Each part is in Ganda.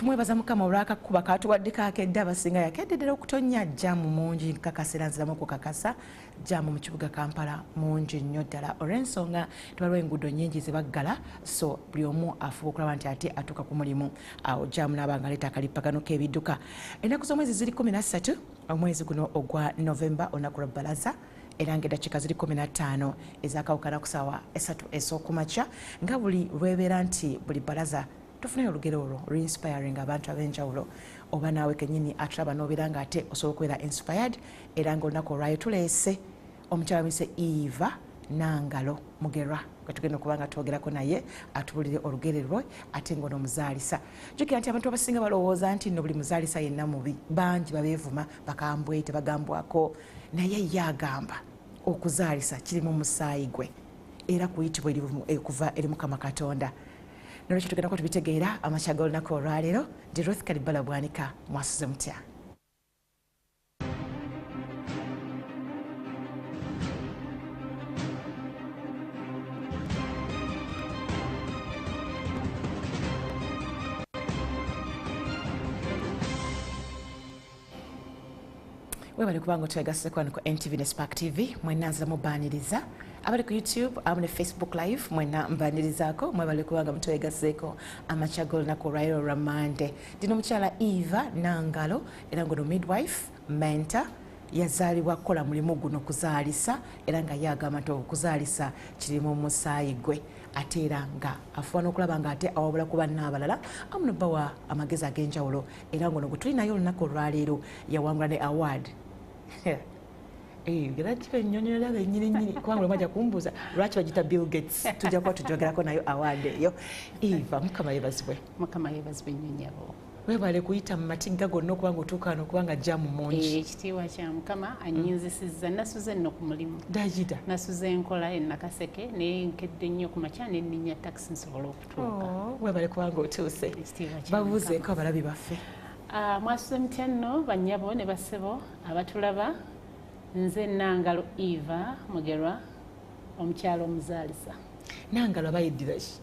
tumwebaza mukama olwakakuba katuwadde kakedde abasinga yakeddedera okutonya jamu mungi kakasera nziramu kukakasa jamu mu kibuga Kampala mungi nnyo ddala olw'ensonga tewaliwo enguudo nnyingi zebaggala so buli omu afuba okulaba nti ate atuuka ku mulimu awo jamu n'abanga aleeta akalippagano k'ebidduka. Ennaku z'omwezi ziri 13 omwezi guno ogwa Novemba olunaku lwa bbalaza era ng'eddakiika ziri 15 ezakawukana ku ssaawa 3 ez'okumakya nga buli lwebeera nti buli bbalaza tufune olugero olwo re-inspiring abantu ab'enjawulo oba naawe kennyini atulaba n'obeera ng'ate osobola okubeera inspired era ng'olunaku olwayo tuleese omukyala mise Eva Nangalo Mugerwa gwe tugenda okuba nga twogerako naye atubulire olugero lwe ate ng'ono omuzaalisa. Jjukira nti abantu abasinga balowooza nti nno buli muzaalisa yenna mubi, bangi babeevuma bakambwe tebagambwako, naye ye agamba okuzaalisa kiri mu musaayi gwe era kuyitibwa okuva eri Mukama Katonda. Nolwekyo tugenda ko tubitegeera amakya g'olunaku olwaleero. Ndi Ruth Kalibala Bwanika, mwasuze mutya? Webale kubanga twegasse kwano ku NTV ne Spark TV mwenna nzira mubaniriza abali ku YouTube amu ne Facebook live mwenna mbanirizaako mwebale kubanga mutwegasseeko amakya g'olunaku olwaleero lwa Monday. Ndino omukyala Eva Nangalo era ngono midwife mentor yazaalibwa kukola mulimu guno okuzaalisa era nga yagamba nti okuzaalisa kiri mu musaayi gwe ate era nga afuba n'okulaba nga ate awabula ku banna abalala amu ne bawa amagezi ag'enjawulo era ngono gwe tuli naye olunaku olwaleero yawangula ne award. Era kibe nnyonnyola bennyini kubanga lwemwaja kumbuuza lwaki bagita Bill Gates tujja kuba tujogerako nayo award eyo. Eva, Mukama yeebazibwe. Mukama yeebazibwe nnyo nnyabo. Webale kuyita mu matigga gonna okubanga otuuka wano okubanga jamu mungi. Ekitiibwa kya Mukama annyinzisizza. Nasuze nno ku mulimu. Dajida. Nasuze enkola e Nakaseke naye nkedde nnyo ku makya ne nninnya takisi nsobola okutuuka. Webale kubanga otuuse. Ekitiibwa kya Mukama. Babuuzeeko abalabi baffe. Mwasuze mutya nno bannyabo ne bassebo abatulaba. Nze Nangalo Eva Mugerwa omukyalo omuzaalisa. Nangalo abayiddira ki?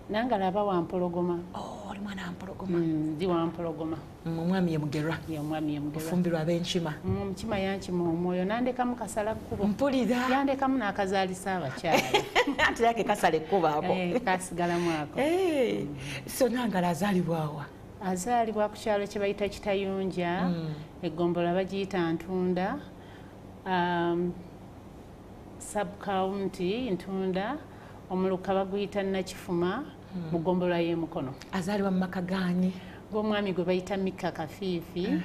Nangalo aba Wampologoma. Oli mwana Wampologoma. Ndi Wampologoma. Omwami ye Mugerwa. Ye omwami ye Mugerwa. Ofumbirwa ab'enkima. Omukima yankima omwoyo nandekamu kasala kkubo. Mpulira. Yandekamu n'akazaalisa abakyala. Anti yake kasala ekkubo ako. Kasigalamu ako. So Nangalo azaalibwawa? Azaalibwa ku kyalo kye bayita Kitayunja. Eggombolola bagiyita Ntunda. Sub-county Ntunda. Omuluka baguyita Nakifuma. Mugombolola y'e Mukono. Azaalibwa mu maka gaani? G'omwami gwe bayita Mika Kafiifi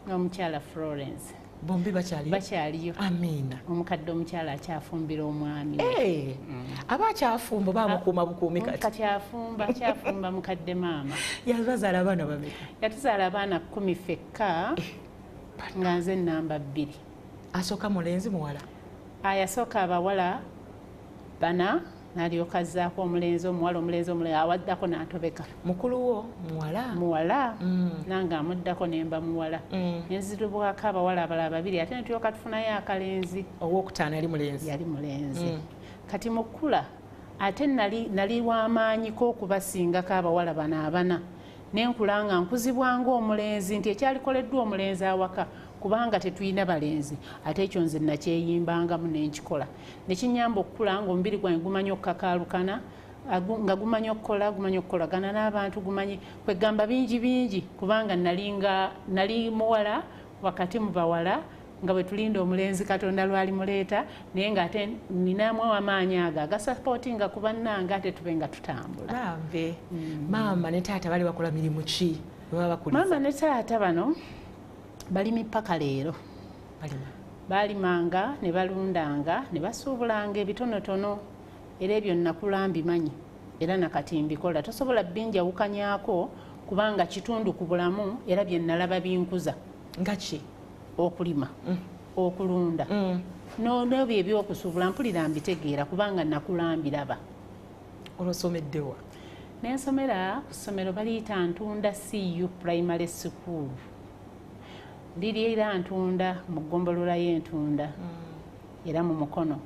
n'omukyala Florence. Bombi bakyaliyo? Bakyaliyo. Amiina. Omukadde omukyala akyafumbira omwami. Aba akyafumba bamukuuma bukuumi kati? Kati akyafumba mukadde maama. Yabazaala abaana bameka? Yatuzaala abaana 10 ffekka nga nze nnamba 2. Asooka mulenzi muwala? Yasooka abawala 4 n'alyoka azzaako omulenzi omuwala awaddako n'atobeka. Mukulu wo muwala nange amuddako nemba muwala. Nenziribwako abawala abalala 2 ate netulyoka tufunayo akalenzi. Owokutaano yali mulenzi? Yali mulenzi. Kati mukula ate nali w'amaanyi k'okubasingako abawala bano 4 nenkula nga nkuzibwa ng'omulenzi nti ekyalikoleddwa omulenzi awaka kubanga tetulina balenzi ate ekyo nze nakyeyimbangamu nenkikola nekinyamba okukula nga omubiri gwange gumanyi okukakaalukana nga gumanyi okukolagana n'abantu gumanyi kwegamba bingi kubanga nali muwala wakati mu bawala nga bwe tulinda omulenzi Katonda lwali muleeta naye ng'ate ninamu amaanyi ago agasapootinga ku bannange ate tube nga tutambula. Bambe maama ne taata bali bakola mirimu ki baba bakuliza? Maama ne taata bano balimi paka leero. Balimanga ne balundanga ne basuubulanga ebitonotono era ebyo nakula mbimanyi era nakati mbikola. Tosobola binjawukanyaako kubanga kitundu ku bulamu era bye nalaba binkuza. Nga ki? Okulima, okulunda. N'ebyo ebyokusuubula mpulira mbitegeera kubanga nakula mbiraba. Olw'osomeddewa? Nensomera ku ssomero baliyita Ntunda CU Primary School. Liri era Ntunda mu ggombolola y'Entunda era mu Mukono.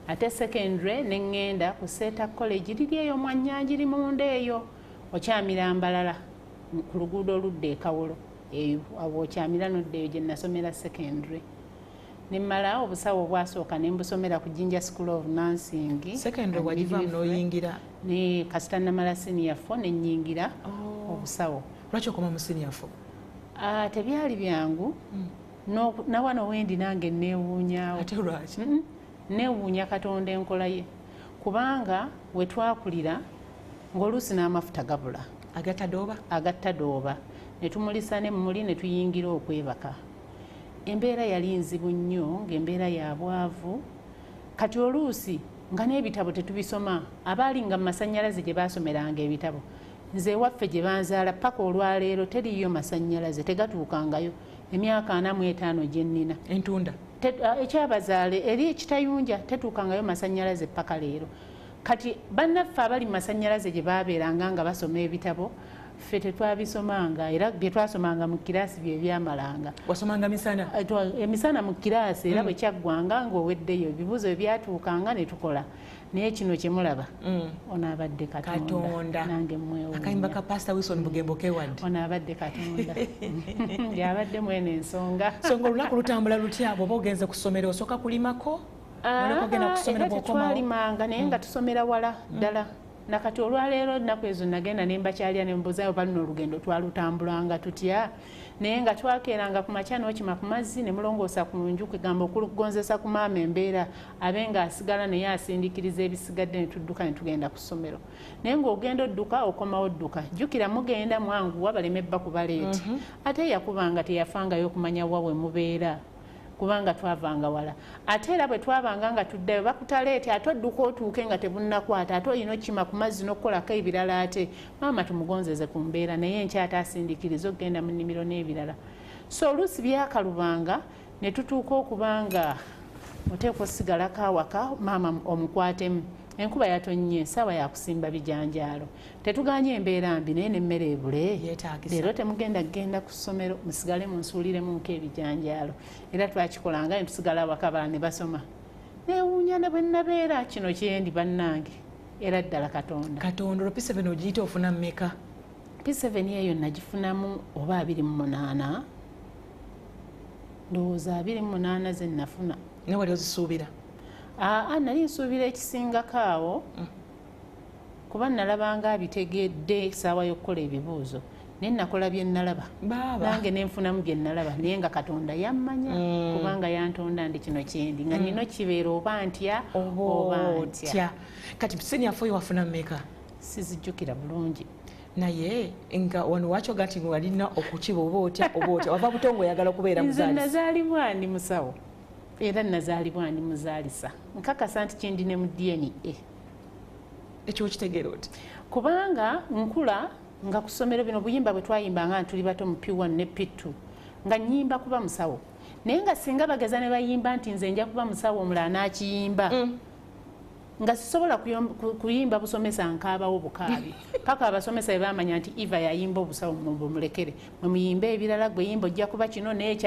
Ate secondary neŋŋenda ku Seta College liri eyo Mwannyangiri munda eyo okyamira mbalala ku luguudo oludda e Kawolo eyo awokyamira noddeeyo gye nasomera secondary ne mmala obusawo obwasooka ne mbusomera ku Jinja School of Nursing secondary wajivaamu n'oyingira ne kasita namala senior 4 ne nnyingira obusawo. Lwaki okoma mu senior 4? Tebyali byangu na wano wendi nange neewuunyaawo. Ate lwaki? Neewuunya Katonda enkola ye kubanga we twakulira ng'oluusi n'amafuta gabula agatta dooba ne tumulisa ne mmuli ne tuyingira okwebaka. Embeera yali nzibu nnyo ng'embeera ya bwavu kati oluusi nga n'ebitabo tetubisoma abaali nga mu masannyalaze gye baasomeranga ebitabo nze waffe gye banzaala paka olwaleero teriyo masannyalaze tegatuukangayo emyaka 45 gye nnina entunda ekyabazaale eri ekitayunja tetuukangayo masannyalaze paka leero kati bannaffe abali mu masannyalaze gye baabeeranga nga basoma ebitabo ffe tetwabisomanga era bye twasomanga mu kiraasi bye byamalanga. Wasomanga misana? Emisana mu kiraasi era bwe kyaggwanga ng'oweddeyo ebibuuzo ebyatuukanga ne tukola naye kino kye mulaba ono abadde Katonda nange mwewuunya. Akayimba ka Pastor Wilson Bugembo kewadde ono abadde Katonda yabadde mwene ensonga. So ng'olunaku lutambula lutya bw'oba ogenze ku ssomero osooka kulimako? Era tetwalimanga naye nga tusomera wala ddala. Nakati olwaleero ennaku ezo nagenda ne mbakyalya ne mbuuzayo balina olugendo twalutambulanga tutya naye nga twakeeranga ku makya n'okima ku mazzi ne mulongoosa ku nju kwegamba okugonzesa ku maama embeera abe nga asigala naye asindikiriza ebisigadde ne tudduka ne tugenda ku ssomero naye ng'ogenda odduka okomawo odduka jjukira mugenda mwanguwa baleme bba kubaleeti ate yakubanga teyafangayo okumanya wa we mubeera kubanga twavanga wala ate era bwe twabanga nga tuddayo bakutaleeti ate odduka otuuke nga tebunnakwata ate olina okima ku mazzi n'okukolako ebirala ate maama tumugonzeze ku mbeera naye enkyata asindikiriza okgenda mu nnimiro n'ebirala so oluusi byakalubanga ne tutuuka okubanga oteekwa osigalako awaka maama omukwatemu enkuba yatonnye ssaawa yakusimba bijanjaalo tetuganye embeera mbi naye nemmere ebule leero temugenda kgenda ku ssomero musigale munsuuliremuko ebijanjaalo era twakikolanga ne tusigala awaka bala ne basoma neewuunya ne bwe nabeera kino kyendi bannange era ddala Katonda olwo P7 ogiyita ofuna mmeka? P7 eyo nagifunamu oba 28 ndowooza 28 ze nafuna. Ne wali ozisuubira? Nali nsuubira ekisingako awo kuba nalabanga abitegedde essaawa y'okukola ebibuuzo naye nakola bye nalaba nange nenfunamu bye nalaba naye nga Katonda yammanya kubanga yantonda ndi kino kyendi nga nino kibeera oba ntya oba ntya. Kati senior 4 wafuna mmeka? Sizijjukira bulungi naye nga wano wakyoga nti walina okukiba oba otya wava butongo oyagala okubeera muzaalisa? Nze nazaalibwa ndi musawo era nazaalibwa ndi muzaalisa nkakasa nti kyendi ne mu DNA. Ekyo kitegeera oti? Kubanga nkula nga ku ssomero bino buyimba bwe twayimbanga nga tuli bato mu P1 ne P2 nga nnyimba kuba musawo naye nga singa bageza ne bayimba nti nze nja kuba musawo omulala n'akiyimba nga sisobola kuyimba busomesa nkaabawo bukaabi paka abasomesa bamanya nti Eva yayimba obusawo mumulekere muyimbe ebirala gwe yimba ojja kuba kino naye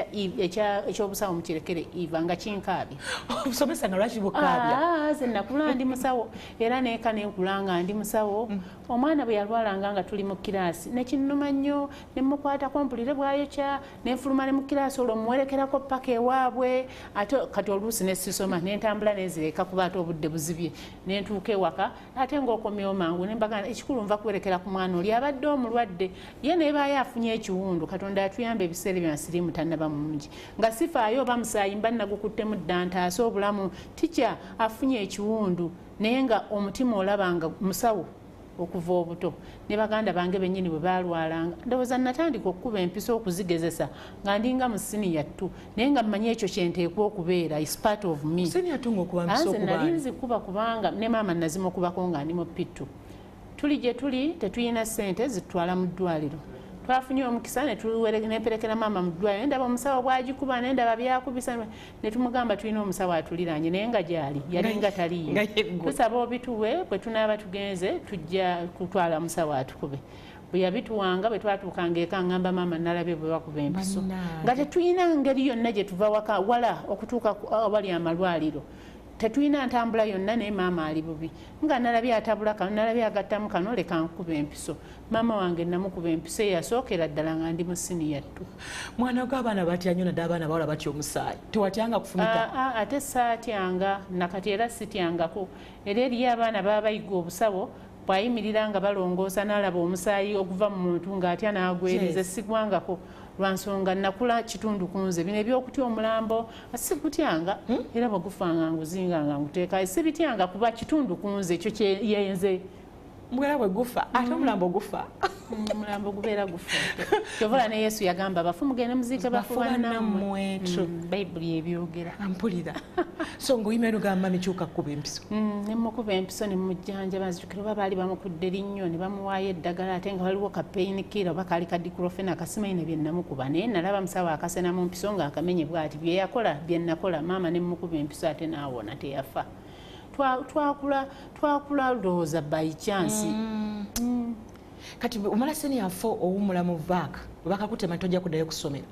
ekyobusawo mukirekere Eva nga kinkaabi obusomesa nga lwaki bukaabya? Ze nakula ndi musawo era neeka nenkulanga ndi musawo omwana bwe yalwalanga nga tuli mu kiraasi nekinnuma nnyo ne mukwatako mpulire bwayokya nenfuluma ne mu kiraasi olwo muwerekerako paka ewaabwe ate kati oluusi nesisoma nentambula nezireka kuba ate obudde buzibye nentuuka ewaka ate ng'okomyewo mangu nembagana ekikulu nva kuwerekera ku mwana oli abadde omulwadde ye nebaayo afunye ekiwundu Katonda yatuyamba ebiseera bya siriimu tannaba mungi nga sifaayo oba musaayi mba nagukuttemu dda ntaase obulamu tikya afunye ekiwundu naye nga omutima olabanga musawo okuva obuto ne baganda bange bennyini bwe balwalanga ndowooza natandika okukuba empisa okuzigezesa nga ndinga mu siniya 2 naye nga mmanyi ekyo kyenteekwa okubeera is part of me. Nali nzikuba kubanga ne maama nazimukubako nga ndi mu P2 tuli gye tuli tetulina ssente zitutwala mu ddwaliro twafunye omukisa neperekera maama mu ddwaliro nendaba omusawo bwagikuba nendaba byakubisa ne tumugamba tulina omusawo atuliranye naye nga gyali yalinga taliyo tusaba obituwe bwe tunaaba tugenze tujja kutwala musawo atukube bwe yabituwanga bwe twatuukanga eka ngamba maama nalabye bwe bakuba empiso nga tetulina ngeri yonna gye tuva wala okutuuka awali amalwaliro tetulina ntambula yonna naye maama ali bubi nga nalabye atabula kano nalabye agattamu kano leka nkuba empiso maama wange namukuba empiso eyasookera ddala nga ndi mu siniya 2. Mwana gw'abaana batya nnyo naddala abaana bawala batya omusaayi tewatyanga kufumita? Ate saatyanga nakati era sityangako era eriyo abaana baba bayiga obusawo bwayimirira nga balongoosa n'alaba omusaayi oguva mu muntu ng'atya n'agweriza sigwangako lwansonga nakula kitundu ku nze bino ebyokutya omulambo asikutyanga era bagufanga nguzinga nga nguteeka sibityanga kuba kitundu ku nze ekyo kyeyenze mugera bwe gufa ate omulambo gufa omulambo gubeera gufa kyovula ne Yesu yagamba abafu mugende muziike bafuba nammwe bayibuli ebyogera ampulira so ng'oyima eno gamba mikyuka kuba empiso ne mukuba empiso ne mujjanja bazijukira oba baali bamukudde linnyo ne bamuwaayo eddagala ate nga waliwo kapeini kira oba kaali ka dikulofena akasimanyi ne bye namukuba naye nalaba musawo akasena mu mpiso ng'akamenye bw'ati bye yakola bye nakola maama ne mukuba empiso ate n'awona teyafa. Twakula ndowooza by chance. Kati omala senior 4 owummula mu vaaka bakakutema tojja kuddayo kusomera.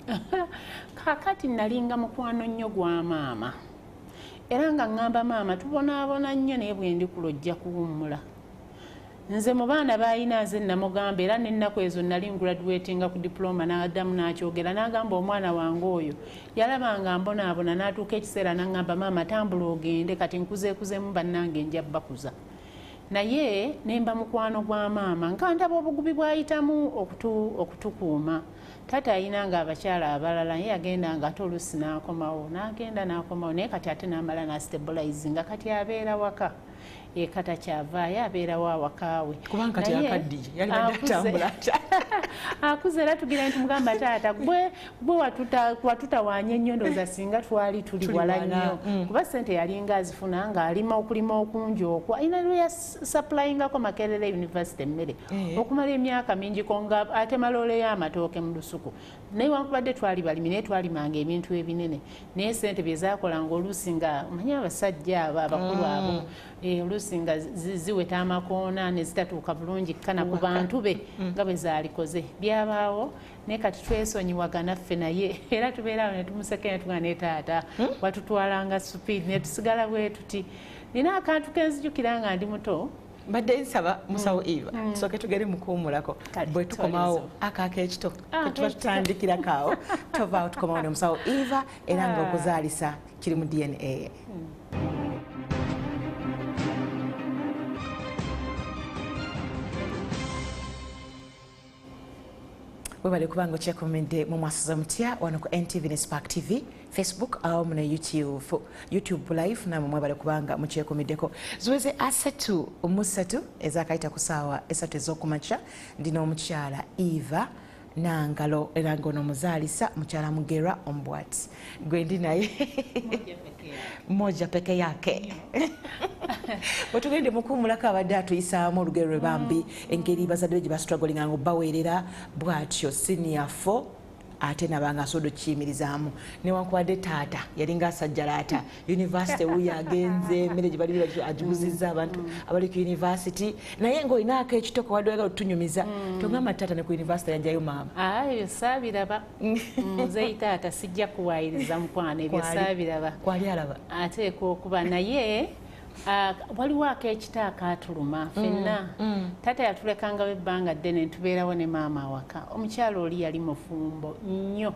Kakati nalinga mukwano nnyo gwa maama era nga ngamba maama tubonaabona nnyo naye bwe ndi kulojja kuwummula. Nze mu baana balina nze namugamba era n'ennaku ezo nali graduatinga ku diploma n'addamu n'akyogera n'agamba omwana wange oyo yalabanga mbonaabona n'atuuka ekiseera n'angamba maama tambula ogende kati nkuzeekuzemu bannange nja bakuza. Naye nemba mukwano gwa maama nga ndaba obugubi bwayitamu okutukuuma. Taata ayinanga abakyala abalala ye yagendanga ate oluusi n'akomawo naye kati ate n'amala n'astabilizinga kati abeera waka. Kata kyavaayo abeerawo awakaawe kubanga kati akaddiye yali atambula akuze era tugira nti mugamba taata gwe watutawaanya ennyo ndowooza singa twali tuli wala nnyo kuba ssente yalinga azifuna ng'alima okulima okungi okwo ayina lwe yasaplayingako Makerere University emmere okumala emyaka mingiko nga ate maloole y'amatooke mu lusuku naye wankubadde twali balimi naye twalimanga ebintu ebinene naye ssente bye zaakolanga oluusi nga omanyi abasajja abo abakulu abo oluusi nga ziweta amakoona ne zitatuuka bulungi kana ku bantu be nga bwe zaalikoze byabaawo naye kati twesonyiwagana ffe naye era tubeerawo ne tumusekera tuga ne taata watutwalanga supiidi ne tusigala bwe tuti nina akantu kenzijukira nga ndi muto badde nsaba musawo Eva tusooke tugere mukuwummulako bwe tukomawo akaako ekito tuba tutandikira kaawo tovaawo tukomawo ne musawo Eva era nga okuzaalisa kiri mu DNA. Webale kubanga okyekomedde mu MWASUZE mutya wano ku NTV ne Spark TV, Facebook awamu ne YouTube live namwe mwebale kubanga mukyekomeddeko. Ziweze asatu musatu ezakayita ku ssaawa 3 ez'okumakya ndina omukyala Eva Nangalo era ngono muzaalisa mukyala Mugerwa Ombwati gwe ndi naye moja peke yake. Bwetugende mukuwummulako abadde atuyisaamu olugero lwe bambi engeri bazadde gye bastrugglinga nga baweerera bw'atyo senior 4 ate nabanga asobola okiyimirizaamu newankubadde taata yalinga asajjalaata university wuyo agenze emmere gye bali agibuzizza abantu abali ku university naye ng'olinaako ekitoko wadde oyagala otunyumiza tongamba taata ne ku university yajjayo maama. Ayo saabiraba muzeeyi taata sijja kuwaayiriza mukwano ebyo saabiraba kwali alaba ateeka okuba naye waliwo ak'ekita akaatuluma ffenna taata yatulekanga ebbanga ddene ntubeerawo ne maama awaka omukyala oli yali mufumbo nnyo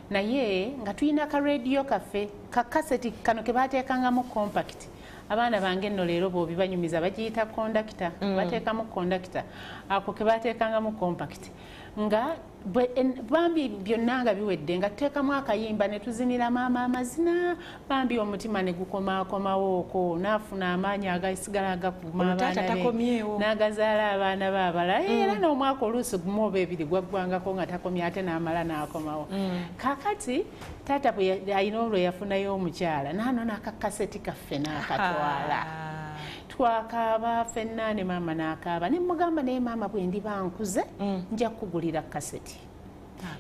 naye nga tulina akarediyo kaffe kakaseti kano ke baateekangamu compact abaana bange nno leero boobi banyumiza bagiyita kondakita bateekamu kondakita ako ke baateekangamu compact nga bambi byonna nga biwedde nga tuteekamu akayimba ne tuzinira maama amazina bambi omutima ne gukomaakomawo okwo n'afuna amaanyi agasigala agakuuma abaana be n'agazaala abaana be abalala era n'omwaka oluusi gumu oba ebiri gwaggwangako nga takomye ate n'amala n'akomawo. Kaakati taata bwe ayina olwo yafunayo omukyala n'ano n'akakaseti kaffe n'akatwala twakaaba ffenna ne maama n'akaaba ne mugamba naye maama bwe ndiba nkuze nja kukugulira kaseti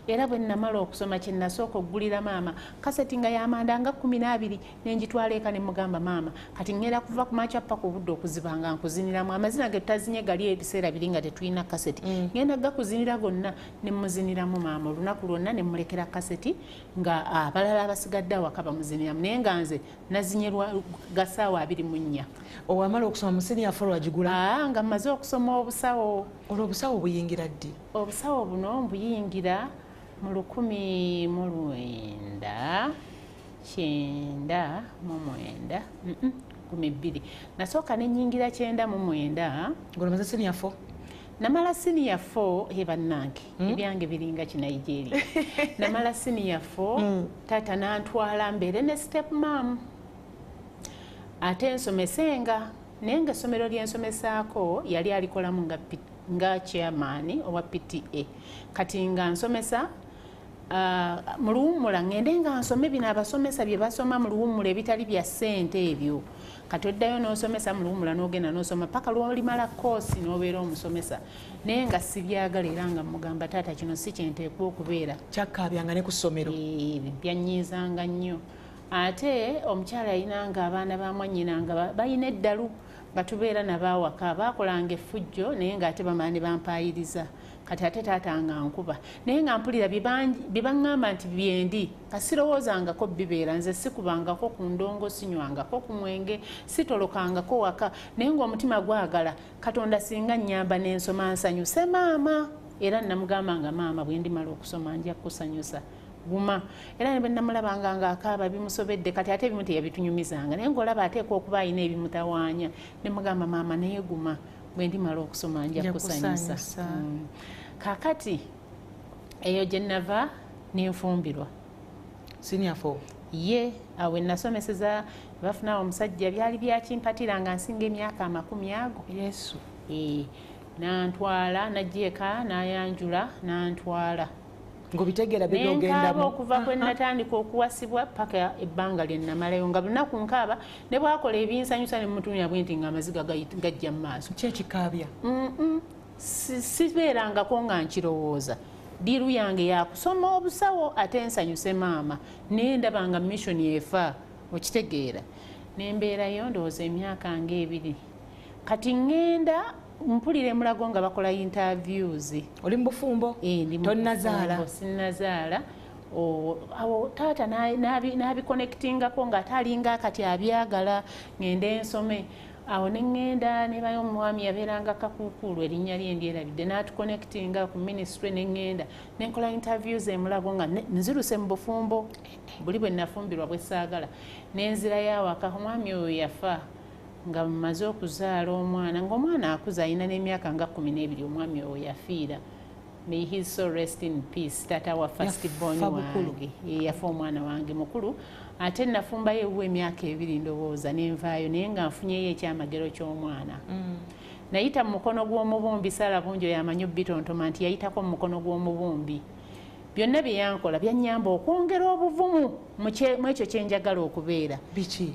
era bwe namala okusoma kye nasooka okugulira maama kaseti nga yamanda nga 12 nenjitwala eka ne mugamba maama kati ngenda kuva ku makya paka obudde okuzibanga nkuziniramu amazina ge tutazinye gali ebiseera biri nga tetulina kaseti ngenda gakuzinira gonna ne muziniramu maama olunaku lwonna ne mulekera kaseti nga abalala abasigadde awaka bamuziniramu naye nga nze nazinyerwa gasaawa 24. Owamala okusoma mu senior 4 wagigula? Nga mmaze okusoma obusawo. Olwo obusawo buyingira ddi? Obusawo buno mbuyingira mu 1999 nasooka nenyingira 99. Ng'olamaze senior 4? Namala senior 4 bannange ebyange biringa Kinigeria. Namala senior 4 taata nantwala mbeere ne step mom. Ate nsomesenga naye nga essomero lyensomesaako yali alikolamu nga chairman owa PTA. Kati nga nsomesa mu luwummula ngende nga nsome bino abasomesa bye basoma mu luwummula ebitali bya ssente ebyo. Kati oddayo n'osomesa mu luwummula n'ogenda n'osoma paka lw'olimala koosi n'obeera omusomesa. Naye nga sibyagala era nga mugamba taata kino si kyenteekwa okubeera. Kyakkabyanga ne ku ssomero? Byanyiizanga nnyo. Ate omukyala yinanga abaana ba mwannyina nga balina eddalu nga tubeera nabawaka bakolanga effujjo naye nga ate bamaani bampayiriza. Kati ate taata nga nkuba naye nga mpulira bibaŋŋamba nti byendi kasirowoozangako bibeera nze sikubangako ku ndongo sinywangako ku mwenge sitolokangako waka naye ng'omutima gwagala Katonda singa nnyamba n'ensoma nsanyuse maama era namugamba nga maama bwe ndimala okusoma nja kusanyusa guma era ne bwe namulabanga nga akaaba bimusobedde kati ate ebimu teyabitunyumizanga naye ng'olaba ateekwa okuba alina ebimutawaanya ne mugamba maama naye guma bwe ndimala okusoma nja kusanyusa. Kakati eyo gye nava n'enfumbirwa senior 4 ye awe nasomeseza bafunawo omusajja byali byakimpatira nga nsinga emyaka 10 ago. Yesu. Nantwala nagyeka nayanjula nantwala ng'obitegeera by'ogendamu nenkaaba okuva kwe natandika okuwasibwa paka ebbanga lye namalayo nga lunaku nkaaba ne bwakola ebinsanyusa ne mutunya bwe nti nga amaziga gajja mu maaso. Kyekikaabya? Sibeerangako nga nkirowooza diiru yange yakusoma obusawo ate nsanyuse maama naye ndaba nga mission efa okitegeera nembeerayo ndowooza emyaka nga 2 kati ngenda mpulire mulago nga bakola interviews. Oli mu bufumbo? Tonnazaala? Sinnazaala. Awo taata n'abiconnectingako nga alinga kati abyagala ngende ensome. Awo neŋŋenda ne bayo omwami yabeeranga Kakuukulu erinnya lye ndyerabidde n'atuconnectinga ku ministry neŋŋenda nenkola interviews emulago nga nziruse mu bufumbo buli bwe nafumbirwa bwe saagala nenzirayo awaka omwami oyo yafa nga mmaze okuzaala omwana ng'omwana akuza alina n'emyaka nga 12 omwami oyo yafiira. May his soul rest in peace. Tata wa first born wange yafa omwana wange mukulu ate nafumbayo ewe emyaka 2 ndowooza nenvaayo naye nga nfunyeyo ekyamagero ky'omwana. Nayita mu mukono gw'omubumbi Sara Bunjo yamanyi bitontoma nti yayitako mu mukono gw'omubumbi. Byonna bye yankola byannyamba okwongera obuvumu mu ekyo kye njagala okubeera. Biki?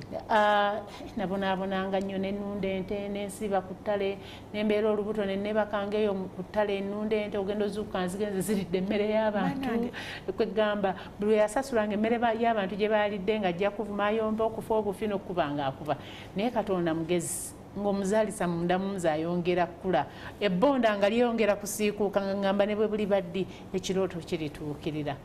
Nabonaabonanga nnyo nennunda ente nensiba ku ttale nembeera olubuto nennebakanga eyo ku ttale ennunda ente ogenda ozuukuka nzigenze ziridde emmere y'abantu kwegamba buli yasasulanga emmere y'abantu gye baalidde nga ajja kuvuma ayomba okufa obufi n'okkuba ng'akuba naye Katonda mugezi ng'omuzaalisa munda munze ayongera kula ebbonda nga lyongera kusiikuuka nga ngamba ne bwe buli baddi ekirooto kirituukirira.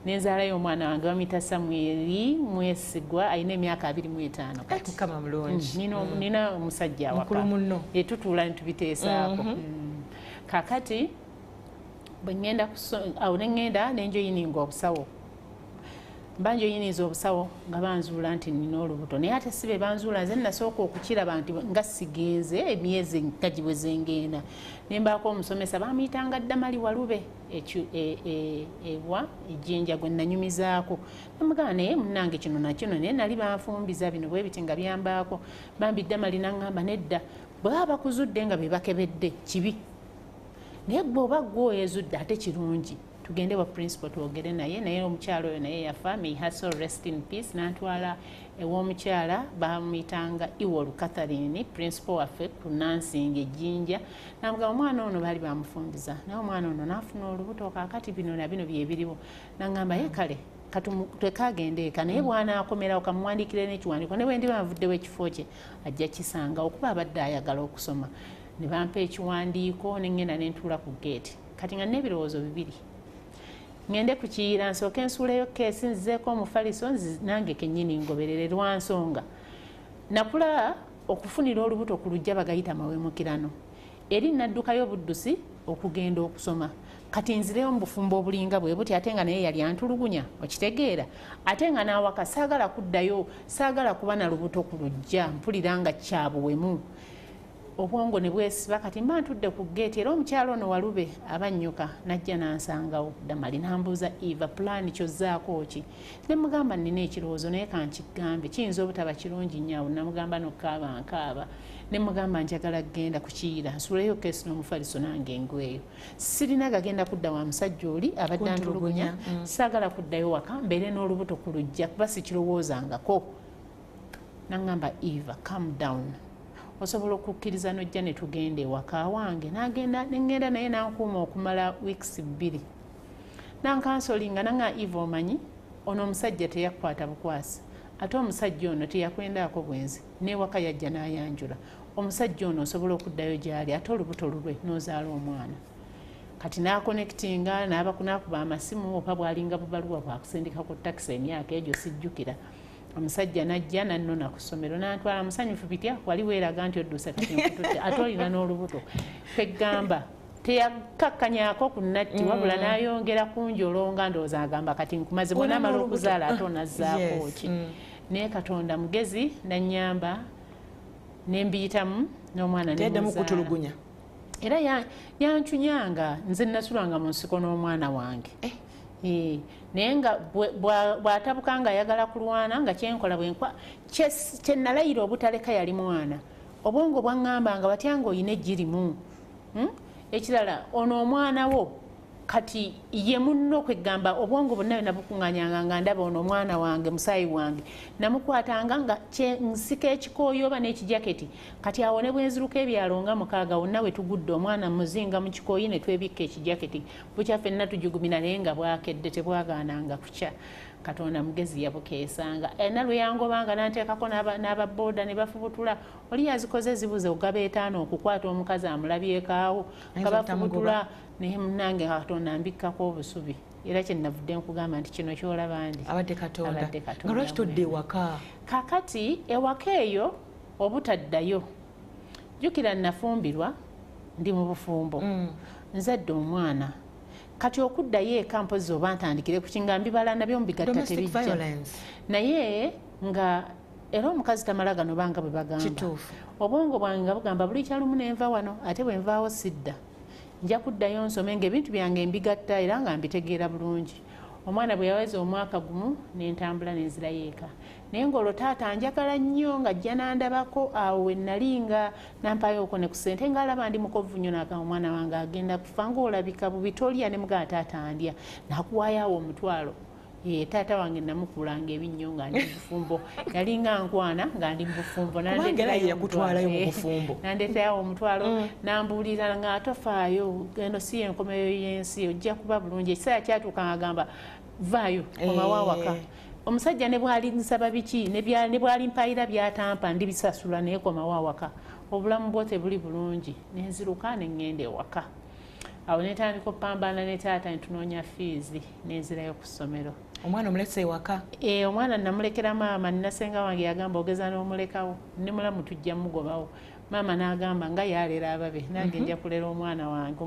Nenzaalayo omwana wange bamuyita Samweri Mwesigwa alina emyaka 25 kati. Mukama mulungi. Nina omusajja awaka. Mukulu munno. Tutuula ne tubiteesaako. Kakati bwe ŋŋenda awo ne ŋŋenda nenjoyininga obusawo. Banjoyiniza obusawo nga banzuula nti nina olubuto naye ate si be banzuula nze nasooka okukiraba nti nga sigenze emyezi nkagi bwe zengenda nembaako omusomesa bamuyitanga Ddamali Walube ewa ejjinja gwe nanyumizaako namugamba naye munnange kino nakino naye nali banfumbiza bino bwe biti nga byambaako bambi Ddamali naŋŋamba nedda bwe baba bakuzudde nga be bakebedde kibi naye gwe oba gwe oyezudde ate kirungi tugende wa principal twogere naye omukyalo oyo naye yafa, may her soul rest in peace. N'antwala ew'omukyala bamuyitanga Iwolu Catherine, principal waffe ku Nansing Ejjinja. Namugamba omwana ono baali bamufumbiza naye omwana ono n'afuna olubuto kaakati bino na bino bye biriwo. N'angamba ye kale twekagende eka naye bw'anaakomerawo kamuwandiikire n'ekiwandiiko ne bwe ndiba avuddewo ekifo kye ajja kisanga okuba abadde ayagala okusoma. Ne bampa ekiwandiiko ne ngenda ne ntuula ku geeti. Kati nga n'ebirowoozo bibiri. Ngende ku Kiyira nsooke nsuuleyo keesi nzizeeko omufaliso nange kennyini ngoberere lwa nsonga. Nakula okufunira olubuto ku lujja bagayita mawemukirano. Eri naddukayo buddusi okugenda okusoma. Kati nzireyo mu bufumbo obulinga bwe buti ate nga naye yali antulugunya okitegeera. Ate nga n'awaka saagala kuddayo, saagala kuba na lubuto ku lujja, mpulira nga kyabuwemu. Obwongo ne bwesiba kati mba ntudde ku geeti era omukyalo ono Walube abannyuka najja nansangawo Damali n'ambuuza Eva plan kyozzaako ki. Ne mugamba nina ekirowoozo naye kankigambe kiyinza obutaba kirungi nnyo. Namugamba nokkaaba nkaaba. Ne mugamba njagala genda ku Kiyira nsuuleyo keesi n'omufaliso nange ngweyo. Sirina gagenda kudda wa musajja oli abadde antulugunya. Saagala kuddayo waka mbeere n'olubuto ku lujja kuba sikirowoozangako. N'angamba Eva calm down. Osobola okukkiriza n'ojja ne tugenda ewaka wange. N'agenda ngenda naye n'ankuuma okumala weeks 2. Nankansolinga nanga Eva omanyi ono omusajja teyakukwata bukwasi. Ate omusajja ono teyakwendaako bwenzi. N'ewaka yajja n'ayanjula. Omusajja ono osobola okuddayo gy'ali ate olubuto lulwe n'ozaala omwana. Kati n'akonectinga n'abakuba amasimu oba bwalinga bubaluwa bwakusindika ku takisi emyaka egyo sijjukira. Omusajja najja nannona ku ssomero n'antwala musanyufu bitya wali weeraga nti oddusa kati nkututte ate olina n'olubuto. Kwegamba teyakakkanyaako ku natti wabula n'ayongera kunjolonga ndowooza agamba kati nkumaze bwe namala okuzaala ate onazzaako ki. Naye Katonda mugezi nannyamba ne mbiyitamu n'omwana kutulugunya. Era yancunyanga nze nasulanga mu nsiko n'omwana wange. Naye nga bw'atabuka nga ayagala kulwana nga kyenkola bwenkwa kye nalayira obutaleka yali mwana. Obwongo bwaŋŋamba nga batya ng'oyina egirimu. Ekirala ono omwana wo kati ye munno kwegamba obwongo bonna bwe nabukuŋŋaanyanga nga ndaba ono omwana wange musaayi wange. Namukwatanga nga nsika ekikooyo oba n'ekijaketi. Kati awo ne bwenziruka ebyalo nga 6 wonna we tugudde omwana muzinga mu kikooyi ne twebikka ekijaketi. Bukya ffenna tujugumira naye nga bwakedde tebwagaananga kukya. Katonda mugezi yabukeesanga. Ena lwe yangobanga n'anteekako n'ababooda ne bafubutula. Oli yazikoze zibuze ogaba 5 okukwata omukazi amulabyekaawo nga bafubutula naye munnange Katonda ambikkako obusubi. Era kye navudde nkugamba nti kino kyolaba ndi abadde Katonda. Nga lwaki todde ewaka? Kakati ewaka eyo obutaddayo. Jjukira nafumbirwa ndi mu bufumbo. Nzadde omwana. Kati okuddayo eka mpozi oba ntandikire ku kinga mbibala nabyo mubigatta tebijja. Naye nga era omukazi tamala gano banga bwe bagamba. Kituufu. Obwongo bwange nga bugamba buli kyalumu nenva wano ate bwe nvaawo sidda. Nja kuddayo nsome ng'ebintu byange mbigatta era nga mbitegeera bulungi. Omwana bwe yaweza omwaka gumu n'entambula n'enzirayo eka. Naye ng'olwo taata njagala nnyo nga ajja n'andabako awo we nnali nga nampayo okwo ne ku ssente ng'alaba ndi mukovu nnyo n'agamba omwana wange agenda kufa ng'olabika bubi tolya ne mugamba taata andya n'akuwaayo awo omutwalo. Taata wange namukulanga ebinnyo nga ndi mu bufumbo. Yali nga nkwana nga ndi mu bufumbo. Nandeetayo omutwalo n'ambuulira nga atofaayo eno si enkomeyo y'ensi ojja kuba bulungi. Ekiseera kyatuuka ng'agamba vaayo komawo awaka. Omusajja ne bwali nsaba biki ne bwali mpayira byatampa ndibisasula naye komawo awaka. Obulamu bwo tebuli bulungi. Nenziruka ne ŋŋenda ewaka. Awo netandika okupambana ne taata ntunoonya fiizi nenzirayo ku ssomero. Omwana omulese ewaka? Omwana namulekera maama. Nnasenga wange yagamba ogeza n'omulekawo ne mulamu tujja mugobawo. Maama n'agamba nga yalera ababe nange nja kulera omwana wange.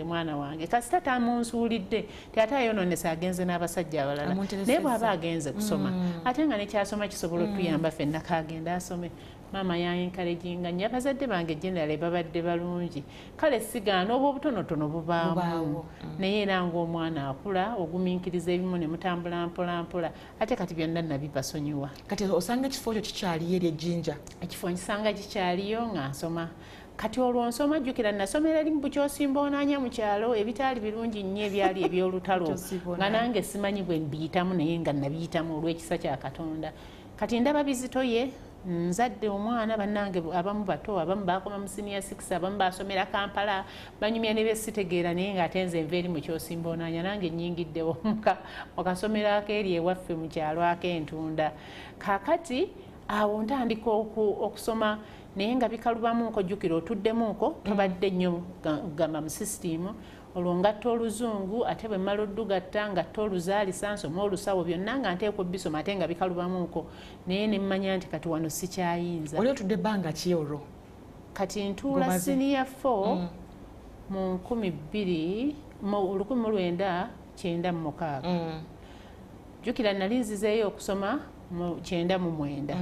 Mwana wange kasita tamunsuulidde ate ayonoonesa agenze n'abasajja abalala naye bw'aba agenze kusoma ate nga nekyasoma kisobola otuyamba ffenna kagenda asome. Maama yanencouraginga nnyo abazadde bange generally babadde balungi. Kale sigaana oba obutonotono bubaamu naye era ng'omwana akula ogumiikiriza ebimu ne mutambula mpola ate kati byonna nabibasonyiwa. Kati osanga ekifo ekyo kikyaliyo eri ejjinja? Ekifo nkisanga kikyaliyo nga nsoma kati olwo nsoma jjukira nasomera limu bukyosimboonanya mu kyalo ebitaali birungi nnyo ebyali ebyolutalo nga nange simanyi bwe mbiyitamu naye nga nabiyitamu olw'ekisa kya Katonda. Kati ndaba bizitoye nzadde omwana bannange abamu bato abamu bakoma mu senior 6 abamu basomera Kampala banyumya ne besitegeera naye ng'ate nze nva eri mu kyosimboonanya nange nnyingiddewo mu kasomero akeeri ewaffe mu kyalo ak'Entunda. Kaakati awo ntandika okusoma naye nga bikalubamuuko jjukira otuddemuuko tobadde nnyo gamba mu sisitimu olwo ngatta Oluzungu ate bwe mmala oddugatta ngatta Oluzaalisa nsoma Olusawo byonna nga nteekwa bisoma ate nga bikalubamuuko naye ne mmanya nti kati wano sikyayinza. Oli otudde ebbanga ki olwo? Kati ntuula senior 4 mu 1996 jjukira nali nzizeeyo okusoma mu 99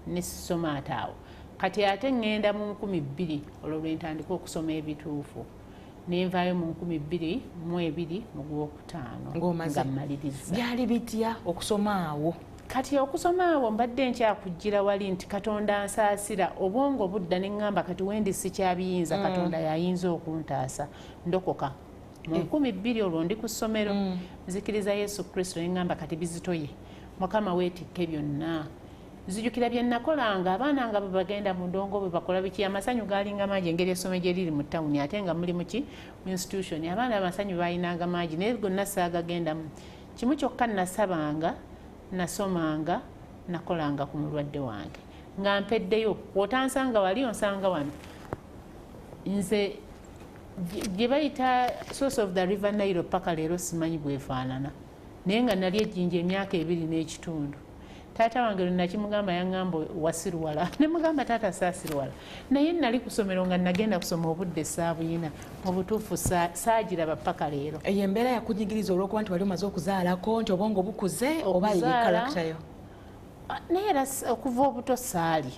ne sisoma ate awo. Kati ate ngenda mu 2000 olwo lwe ntandika okusoma ebituufu. Nenvaayo mu 2002 mu Gwokutaano nga mmaliriza. Byali bitya okusoma awo? Kati okusoma awo mbadde nkyakujjira wali nti Katonda ansaasira obwongo budda ne ŋŋamba kati wendi sikyabiyinza Katonda yayinza okuntaasa ndokoka. Mu 2000 olwo ndi ku ssomero nzikiriza Yesu Kristo ne ŋŋamba kati bizitoye Mukama weetikke byonna. Nzijukira bye nakolanga abaana nga bwe bagenda mu ndongo bwe bakola biki amasanyu gaalinga mangi engeri essomero gye liri mu ttawuni ate nga muli muki mu institution abaana amasanyu baayinanga mangi naye gonna saagagendamu. Kimu kyokka nasabanga nasomanga nakolanga ku mulwadde wange nga mpeddeyo kwotansanga wali onsanga wano nze gye bayita source of the river Nile paka leero simanyi bwefaanana naye nga nali ejjinja emyaka 2 n'ekitundu. Taata wange nakimugamba yaŋŋamba wasiruwala ne mugamba taata saasiruwala naye nali ku ssomero nga nagenda kusoma obudde saabuyina mu butuufu saagiraba paka leero. Eyo embeera yakunyigiriza olw'okuba nti wali omaze okuzaalako nti obwongo bukuze oba ye karakitayo? Naye era okuva obuto saali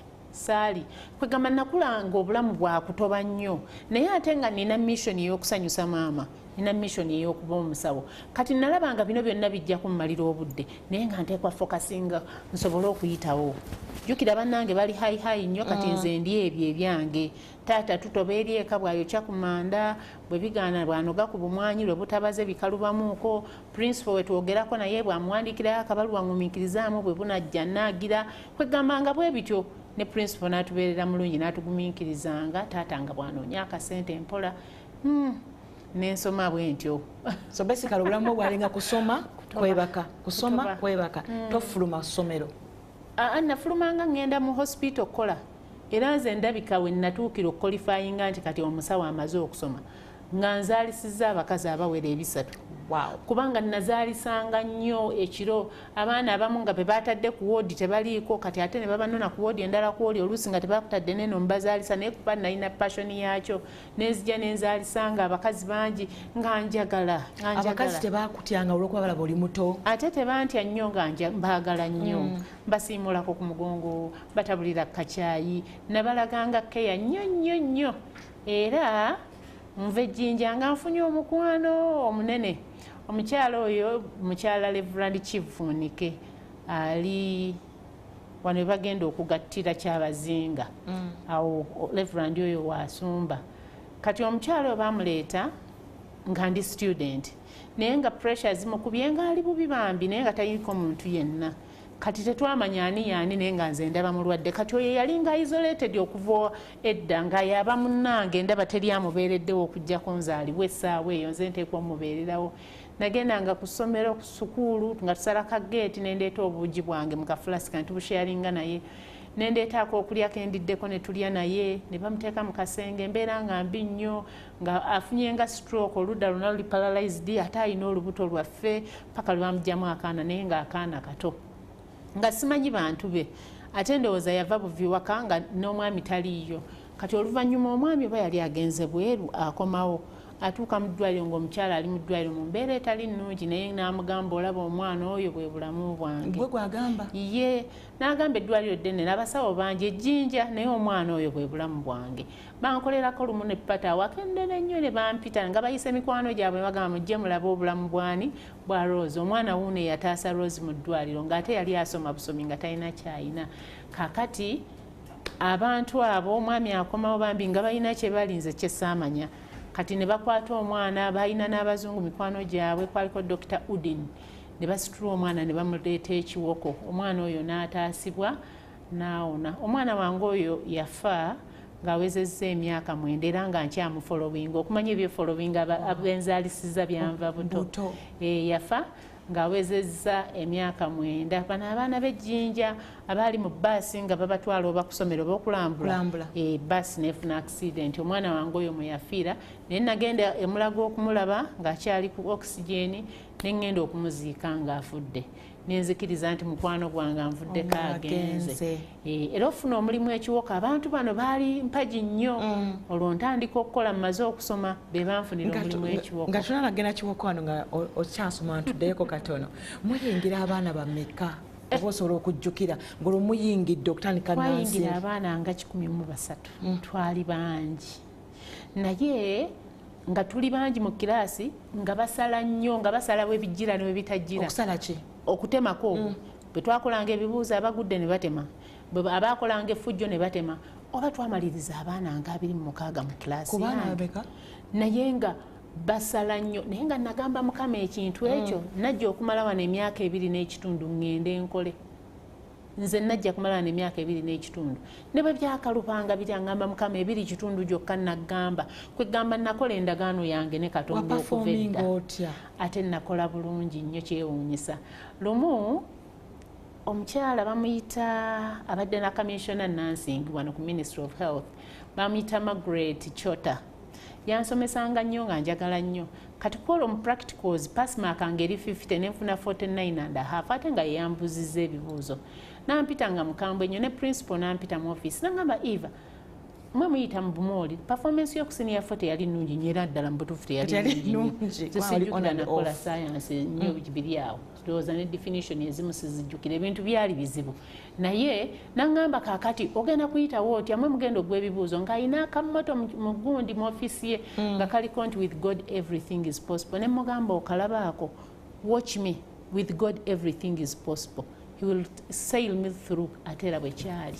kwegamba nakulanga obulamu bwakutoba nnyo naye ate nga nina missoni ey'okusanyusa maama nina missoni ey'okuba omusawo. Kati nalabanga bino byonna bijja kummalira obudde naye nga nteekwa fokasinga nsobole okuyitawo. Jjukira bannange bali hayi nnyo kati nze ndi ebyo ebyange. Taata tutoba eri eka bw'ayokya ku manda bwe bigaana bw'anoga ku bumwanyi lwe butabaze bikalubamuuko. Principal we twogerako naye bw'amuwandiikirayo akabaluwa ngumiikirizaamu bwe bunajja naagira kwegambanga bwe bityo ne principal n'atubeerera mulungi n'atugumiikirizanga taata nga bw'anoonya akasente mpola n'ensoma bwe ntyo. So basically obulamu bwalinga kusoma kwebaka kusoma kwebaka tofuluma ssomero. Nafulumanga ngenda mu hospital kola era nze ndabika we natuukira okukolifayinga nti kati omusawo amaze okusoma nga nzaalisiza abakazi abawera 3. Kubanga nazaalisanga nnyo ekiro abaana abamu nga be batadde ku woodi tebaliiko kati ate ne babanona ku woodi endala ku woodi oluusi nga tebakutadde neno mbazaalisa naye kuba nalina passion yaakyo nenzija nenzaalisanga abakazi bangi nga njagala. Abakazi tebakutyanga olw'okuba balaba oli muto? Ate tebantya nnyo nga mbaagala nnyo basiimulako ku mugongo batabulira kacaayi nabalaganga keya nnyo era nva ejjinja nga nfunye omukwano omunene. Omukyala oyo mukyala Reverend Kivunike ali wano bagenda okugattira Kyabazinga awo Reverend oyo waasumba. Kati omukyala oyo bamuleeta nga ndi student naye nga pressure zimukubye nga ali bubi bambi naye nga tayiko muntu yenna. Kati tetwamanya ani yaani naye nga nze ndaba mulwadde. Kati oyo yali nga isolated okuva edda nga yaba munnange ndaba teri amubeereddewo okujjako nzaalibwa essaawa eyo nze nteekwa omubeererawo. Nagendanga ku ssomero ku sukuulu nga tusala ka geeti nendeeta obuugi bwange mu kafulasika ntibusharinga naye nendeetaako okulya kendiddeko ne tulya naye ne bamuteeka mu kasenge embeera nga mbi nnyo nga afunye nga stroke oludda luna luli paralyzed ate alina olubuto lwaffe paka lwe bamugyamu akaana naye nga akaana kato nga simanyi bantu be ate ndowooza yava buvi waka nga n'omwami taliiyo. Kati oluvannyuma omwami oba yali agenze bweru akomawo atuuka mu ddwaliro ng'omukyala ali mu ddwaliro mu mbeera etali nnungi naye n'amugamba olaba omwana oyo bwe bulamu bwange. Gwe gwagamba? Ye n'agamba eddwaliro ddene n'abasawo bangi ejjinja naye omwana oyo bwe bulamu bwange. Bankolerako lumu ne ppata awaka endene nnyo ne bampita nga bayise mikwano gyabwe bagamba mujje mulabe obulamu bwani bwa Rose. Omwana wuuno yataasa Rose mu ddwaliro ng'ate yali asoma busomi nga talina kyayina. Kaakati abantu abo omwami akomawo bambi nga balina kye balinze kye saamanya kati ne bakwata omwana balina n'abazungu mikwano gyabwe kwaliko Dr. Udin ne basitula omwana ne bamuleeta ekiwoko omwana oyo n'ataasibwa naawona omwana wange oyo yafa ng'awezezza emyaka 9 era nga nkyamufolowinga okumanya ebyefolowinga abenzaalisiza byanva buto yafa ng'awezezza emyaka 9 bano abaana b'ejjinja abaali mu bbaasi nga babatwala oba kusomera oba okulambula bbaasi nefuna accident omwana wange oyo mwe yafiira naye nagenda emulago okumulaba ng'akyali ku oxygeni neŋŋenda okumuziika ng'afudde nenzikiriza nti mukwano gwange anvuddeko agenze era ofuna omulimu ekiwoka abantu bano baali mpagi nnyo olwo ntandika okukola mmaze okusoma be banfunira omulimu ekiwoka nga tonalagenda kiwoko wano nga okyasoma ntuddeyeko katono muyingira abaana bameka oba osobola okujjukira ng'olwo muyingidde okutandika twayingira abaana nga 13 twali bangi naye nga tuli bangi mu kiraasi nga basala nnyo nga basalawo ebijjira n'ebitajjira okusala ki okutemako bwe twakolanga ebibuuzo abagudde ne batema abaakolanga effujjo ne batema oba twamaliriza abaana nga 26 mu kiraasi yange naye nga basala nnyo naye nga nagamba mukama ekintu ekyo najja okumala wano emyaka 2 n'ekitundu ŋŋende nkole nze najja kumala wano emyaka 2 n'ekitundu ne bwe byakalupanga biryangamba mukama 2 kitundu gyokka nagamba kwegamba nakola endagaano yange ne Katonda okuva edda ate nakola bulungi nnyo kyewuunyisa lumu omukyala bamuyita abadde na commissioner nursing wano ku Ministry of Health bamuyita Margaret Chota yansomesanga nnyo nga njagala nnyo kati kwolwo mu practicals passmark nga eri 50 nenfuna 49.5 ate nga yeyambuzizza ebibuuzo nampita nga mukambwe nnyo ne principal nampita mu office nangamba Eva mwe muyita mu bumooli performance y'okusiniya 40 yali nnungi nnyo era ddala mu butuufu teyali nnungi zisijjukira nakola science nnyo biri awo ndowooza ne definition ezimu sizijjukira ebintu byali bizibu naye nangamba kaakati ogenda kuyitawo otya mwe mugenda ogw'ebibuuzo ng'ayina akamoto mu gundi mu office ye nga kaliko nti with God everything is possible ne mugamba okalabaako watch me with God everything is possible he will sail me through ate era bwe kyali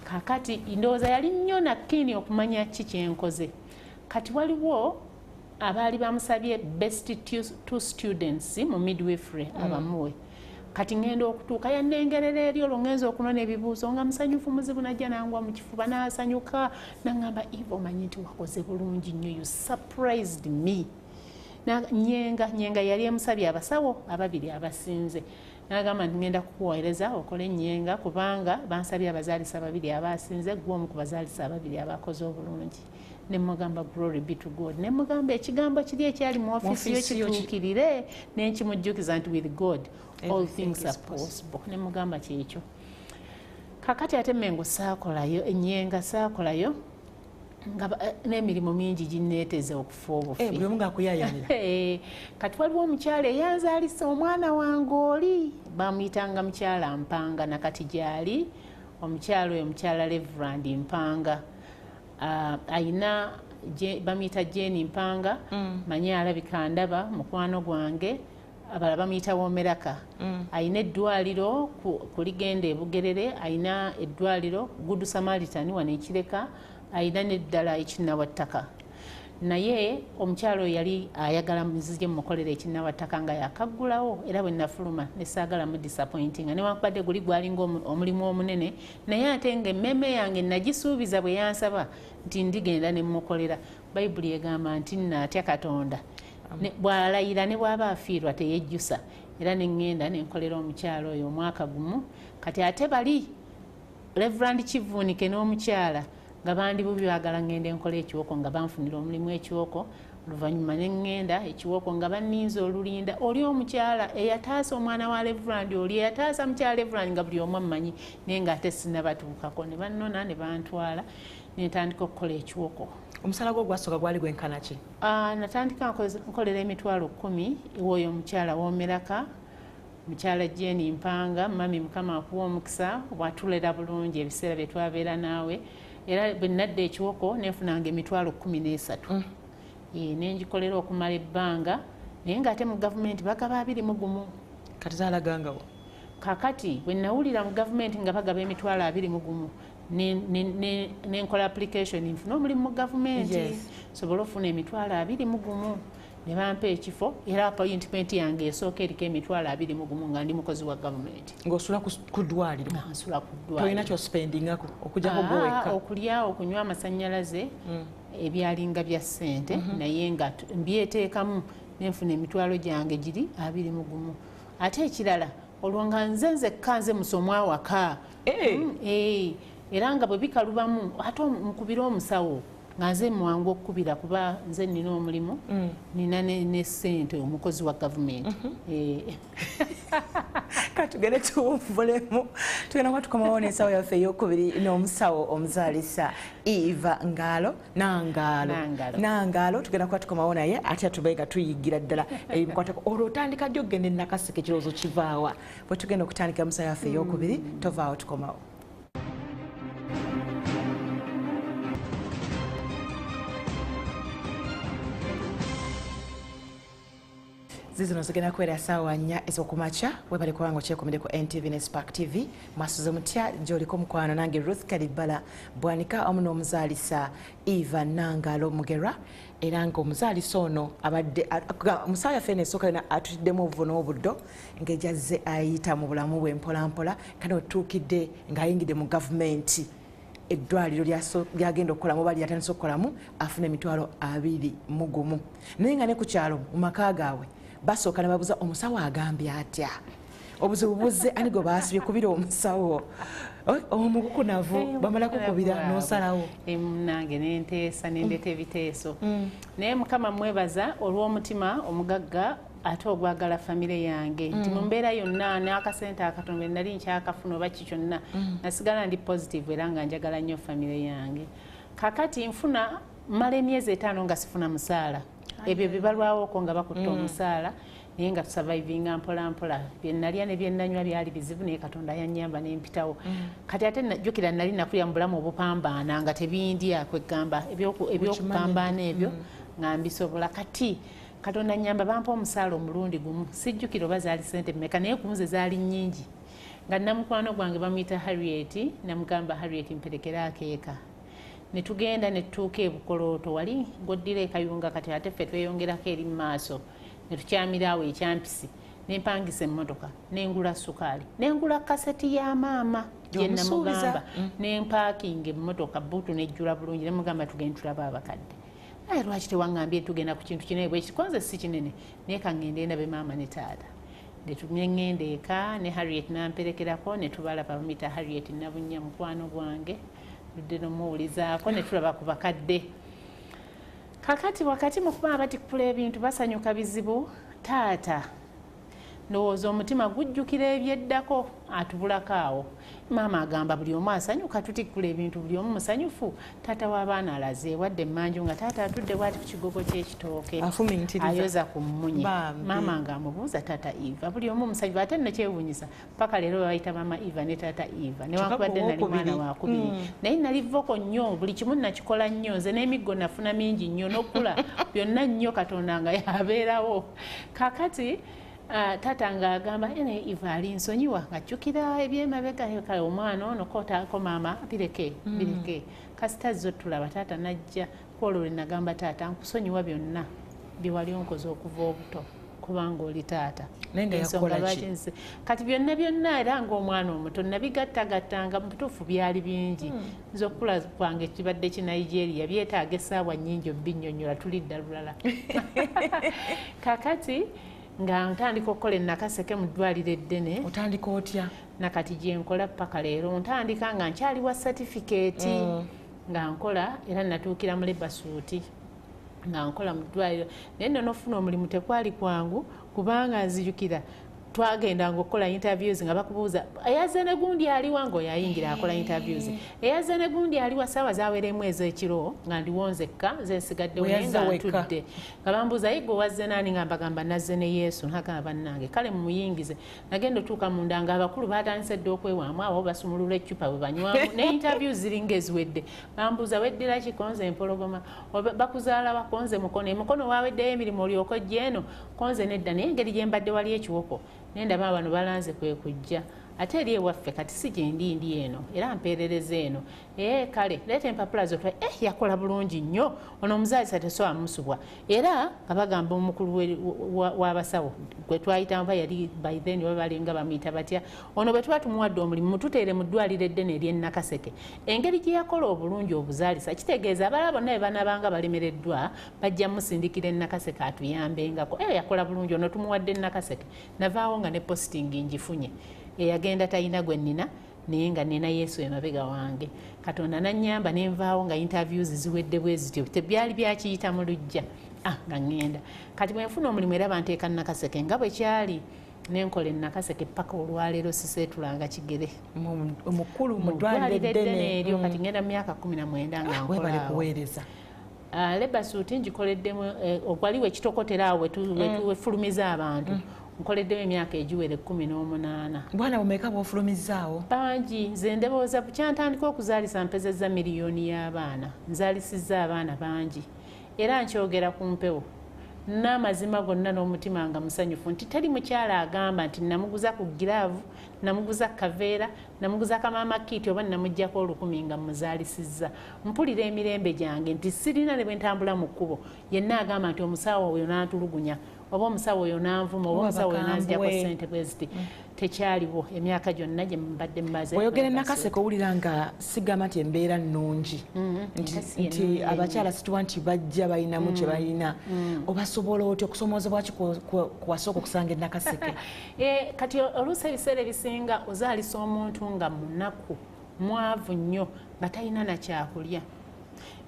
kakati ndowooza yali nnyo nakkini okumanya ki kyenkoze kati waliwo abaali bamusabye best 2 students mu midwifery abamuwe kati ngenda okutuuka yanengerera eri olwo ngenza okunona ebibuuzo nga musanyufu muzibu najja nangwa mu kifuba n'asanyuka nangamba Eva omanyi nti wakoze bulungi nnyo you surprised me nyenga yali emusabye abasawo 2 abasinze nagamba nti ngenda kukuweereza okole ennyenga kubanga bansabye abazaalisa 2 abasinze gwe omu ku bazaalisa 2 abakoze obulungi ne mugamba glory be to God ne mugamba ekigambo kiri ekyali mu office yo kituukirire nenkimujjukiza nti with God all things are possible ne mugamba kyekyo kakati ate mengo saakolayo ennyenga saakolayo nga n'emirimu mingi ginneeteze okufa obufi buli omu ng'akuyayanira kati waliwo omukyala eyanzaalisa omwana wange oli bamuyitanga mukyala Mpanga nakati gyali omukyala oyo mukyala Reverend Mpanga ayina bamuyita Jane Mpanga manyi alabika ndaba mukwano gwange abala bamuyita Womeraka ayina eddwaliro ku ligenda Bugerere ayina eddwaliro Good Samaritan wano Ekireka ayina n'eddala ekinnawattaka naye omukyalo yali ayagala muzije mukolera ekinnawattaka nga yakaggulawo era bwe nafuluma nesaagala mu disappointing newankubadde guli gwalinga omulimu omunene naye ate nga emmeme yange nagisuubiza bwe yansaba nti ndigenda ne mukolera bayibuli egamba nti nnaatya Katonda bw'alayira ne bw'aba afiirwa teyejjusa era neŋŋenda nenkolera omukyalo oyo omwaka gumu kati ate bali Reverend Kivuunike n'omukyala nga bandi bubi baagala ngende nkola ekiwoko nga banfunira omulimu ekiwoko oluvannyuma neŋŋenda ekiwoko nga banninze olulinda oli omukyala eyataasa omwana wa Reverend oli eyataasa mukyala Reverend nga buli omu ammanyi naye nga ate sinnabatuukako ne bannona ne bantwala netandika okukola ekiwoko omusala gwo gwasooka gwali gwenkana ki natandika nkolera emitwalo 10 woyo omukyala Womeraka mukyala Jane Mpanga mami mukama akuwa omukisa watulera bulungi ebiseera bye twabeera naawe era bwe nadda ekiwoko nenfunanga emitwalo 13 nengikolera okumala ebbanga naye ng'ate mu gavumenti bagaba 21 kati zaalagangawo kakati bwe nawulira mu gavumenti nga bagaba emitwalo 21 nenkola application nfuna omulimu mu gavumenti sobola ofuna emitwalo 21 ne bampa ekifo era appointment yange esooka eriko emitwalo 21 nga ndi mukozi wa gavumenti ng'osula ku ddwaliro nsula ku ddwaliro tolina ky'ospendingako okujjako gwewekka okulya okunywa amasannyalaze ebyalinga bya ssente naye nga mbyeteekamu nenfuna emitwalo gyange giri 21 ate ekirala olwo nga nze kanze musomwa waka era nga bwe bikalubamu ate nkubira omusawo nga nze mwangu okukubira kuba nze nina omulimu nina ne ssente omukozi wa gavumenti katugende tuvulemu tugenda kuba tukomawo n'ensawo yaffe ey'okubiri n'omusawo omuzaalisa Eva Nangalo tugenda kuba tukomawo naye ate tube nga tuyigira ddala ebimukwatako olwo otandika jjo okgenda Nakaseke ekirowoozo kivaawa bwe tugenda okutandika musawo yaffe ey'okubiri tovaawo tukomawo. Zizino zigenda kwera sawa 4 ez'okumakya webale kubanga okyekomereko NTV ne Spark TV MWASUZE mutya gy'oliko mukwano nange Ruth Kalibala bwanika omu n'omuzaalisa Eva Nangalo Mugerwa era ng'omuzaalisa ono abadde omusawo yaffe n'esooka yona atuddemu obuvo n'obuddo ng'ejazze ayita mu bulamu bwe mpolampola kandi otuukidde ng'ayingidde mu gavumenti eddwaliro lyagenda okukolamu oba lyatandise okukolamu afuna emitwalo 21 naye nga ne ku kyalo mu maka gaabwe basooka ne babuuza omusawo agambye atya obuzibu buzze ani gwe baasibye kubira omusawo omukukunavu bamala kukubira n'osalawo nange nenteesa nendeta ebiteeso naye mukama mwebaza olw'omutima omugagga ate ogwagala famire yange nti mu mbeera yonna n'akasente akatonde nali nkyakafuna oba ki kyonna nasigala ndi positive era nga njagala nnyo famire yange kakati nfuna mala emyezi 5 nga sifuna musaala ebyo bibalwawoko nga bakutta omusaala naye nga tusurvivinga mpolampola byenalya ne byenanywa byali bizibu naye Katonda yannyamba nempitawo kati ate najjukira nali nakulya mu bulamu obupambaana nga tebindya kwegamba ebyokupambaana ebyo nga mbisobola kati Katonda nnyamba bampa omusaala omulundi gumu sijjukira oba zaali ssente mmeka naye ku nze zaali nnyingi nga namukwano gwange bamuyita Harriet namugamba Harriet mperekera akeeka netugenda netutuuka ebukolooto wali ng'oddira ekayunga kati ate ffe tweyongerako eri mu maaso netukyamirawo ekyampisi nempangisa emmotoka nengula sukaali nengula kaseti ya maama gye namugamba nempaakinga emmotoka buutu nejjula bulungi nemugamba tugende tulaba abakadde naye lwaki tewaŋŋambye tugenda ku kintu kinene bwe kikonze si kinene naye kaŋŋende ndabe maama ne taata netuŋŋenda eka ne Harriet namperekerako netubalaba bamuyita Harriet nabunnya mukwano gwange tudde nomuwulizaako netulaba ku bakadde kakati wakati mukuba batikupula ebintu basanyuka bizibu taata ndowooza omutima gujjukira ebyeddako atubulako awo maama agamba buli omu asanyuka tutikkula ebintu buli omu musanyufu taata w'abaana alaze wadde emmanju nga taata atudde bwati ku kigogo ky'ekitooke ayoza ku mmunye maama ng'amubuuza taata Eva buli omu musanyufu ate nno kyewuunyisa paka leero bayita maama Eva ne taata Eva newankubadde nali mwana wakubiri naye nali voko nnyo buli kimu nakikola nnyo nze n'emiggo nafuna mingi nnyo n'okula byonna nnyo Katonda nga yabeerawo kakati tata nga agamba ene Eva ali nsonyiwa ngajjukira ebyemabega kale omwana ono kotaako maama bireke kasita zo tulaba taata najja kwolole nagamba taata nkusonyiwa byonna biwali onkoze okuva obuto kubanga oli taata kati byonna era ng'omwana omuto nabigattagattanga mu butuufu byali bingi nze okukula kwange kibadde ki Nigeria byetaaga essaawa nnyingi obinnyonnyola tulidda lulala kakati nga ntandika okukola e Nakaseke mu ddwaliro eddene otandika otya nakati gye nkola paka leero ntandika nga nkyali wa certificate nga nkola era natuukira mu labor suit nga nkola mu ddwaliro naye nno n'ofuna omulimu tekwali kwangu kubanga nzijukira twagendanga okukola interviews nga bakubuuza eyazze ne gundi aliwa ng'oyayingira akola interviews eyazze ne gundi aliwa ssaawa zaweremu ez'ekiro nga ndiwonzekka nze nsigaddewo naye nga ntudde nga bambuuza ye gwe wazze naani nga mbagamba nazze ne Yesu nagamba bannange kale mumuyingize nagenda otuuka munda nga abakulu batandise dde okwewaamu awo basumulula eccupa bwe banywamu ne interviews ziringa eziwedde bambuuza weddira ki konze empologoma bakuzaala bakonze mukono emukono waaweddeyo emirimu olyoka ojja eno konze nedda naye engeri gye mbadde wali ekiwoko nendaba bano balanze kwe kujja ate eri ewaffe kati si gyendi eno era mpeerereza eno kale leeta empapula zotwa yakola bulungi nnyo ono omuzaalisa tesobola musubwa era nga bagamba omukulu w'abasawo gwe twayitamu yali by then babalinga bamuyita batya ono bwe tuba tumuwadde omulimu mututeere mu ddwaliro eddene ery'e Nakaseke engeri gye yakola obulungi obuzaalisa kitegeeza abalala bonna be banabanga balemereddwa bajja musindikira e Nakaseke atuyambengako yakola bulungi ono tumuwadde e Nakaseke navaawo nga ne posting ngifunye eyagenda talina gwe nnina naye nga nina Yesu emabega wange Katonda nannyamba ne nvaawo nga interviews ziwedde bwe zityo tebyali byakiyita mu lujja nga ngenda kati bwe nfuna omulimu era banteeka Nakaseke nga bwe kyali nenkola Nakaseke paka olwaleero siseetulanga kigere omukulu mu ddwaliro eddene eryo kati ngenda mu myaka 19 nga nkolaawo lebasuuti ngikoleddemu waliwo ekitokotera awo wefulumiza abantu nkoleddemu emyaka egiwere 18 bwana bumeka bwofulumizaawo bangi nze ndowooza bukyantandika okuzaalisa mpezezza miliyoni y'abaana nzaalisizza abaana bangi era nkyogera ku mpewo n'amazima gonna n'omutima nga musanyufu nti teri mukyala agamba nti namuguza ku giraavu namuguza kaveera namuguza kamaama kiiti oba namuggyako 1000 nga muzaalisizza mpulira emirembe gyange nti sirina ne bwe ntambula mu kkubo yenna agamba nti omusawo oyo n'antulugunya oba omusawo oyo n'anvuma oba omusawo oyo n'anzijjako ssente bwe ziti tekyaliwo emyaka gyonna gye mbadde mmaze oyogera Nakaseke owulira nga sigamba nti embeera nnungi nti abakyala situwa nti bajja balinamu kye balina obasobola otya okusomoozebwa ki kwasooka okusanga e Nakaseke kati oluusi ebiseera ebisinga ozaalisa omuntu nga munaku mwavu nnyo nga talina nakyakulya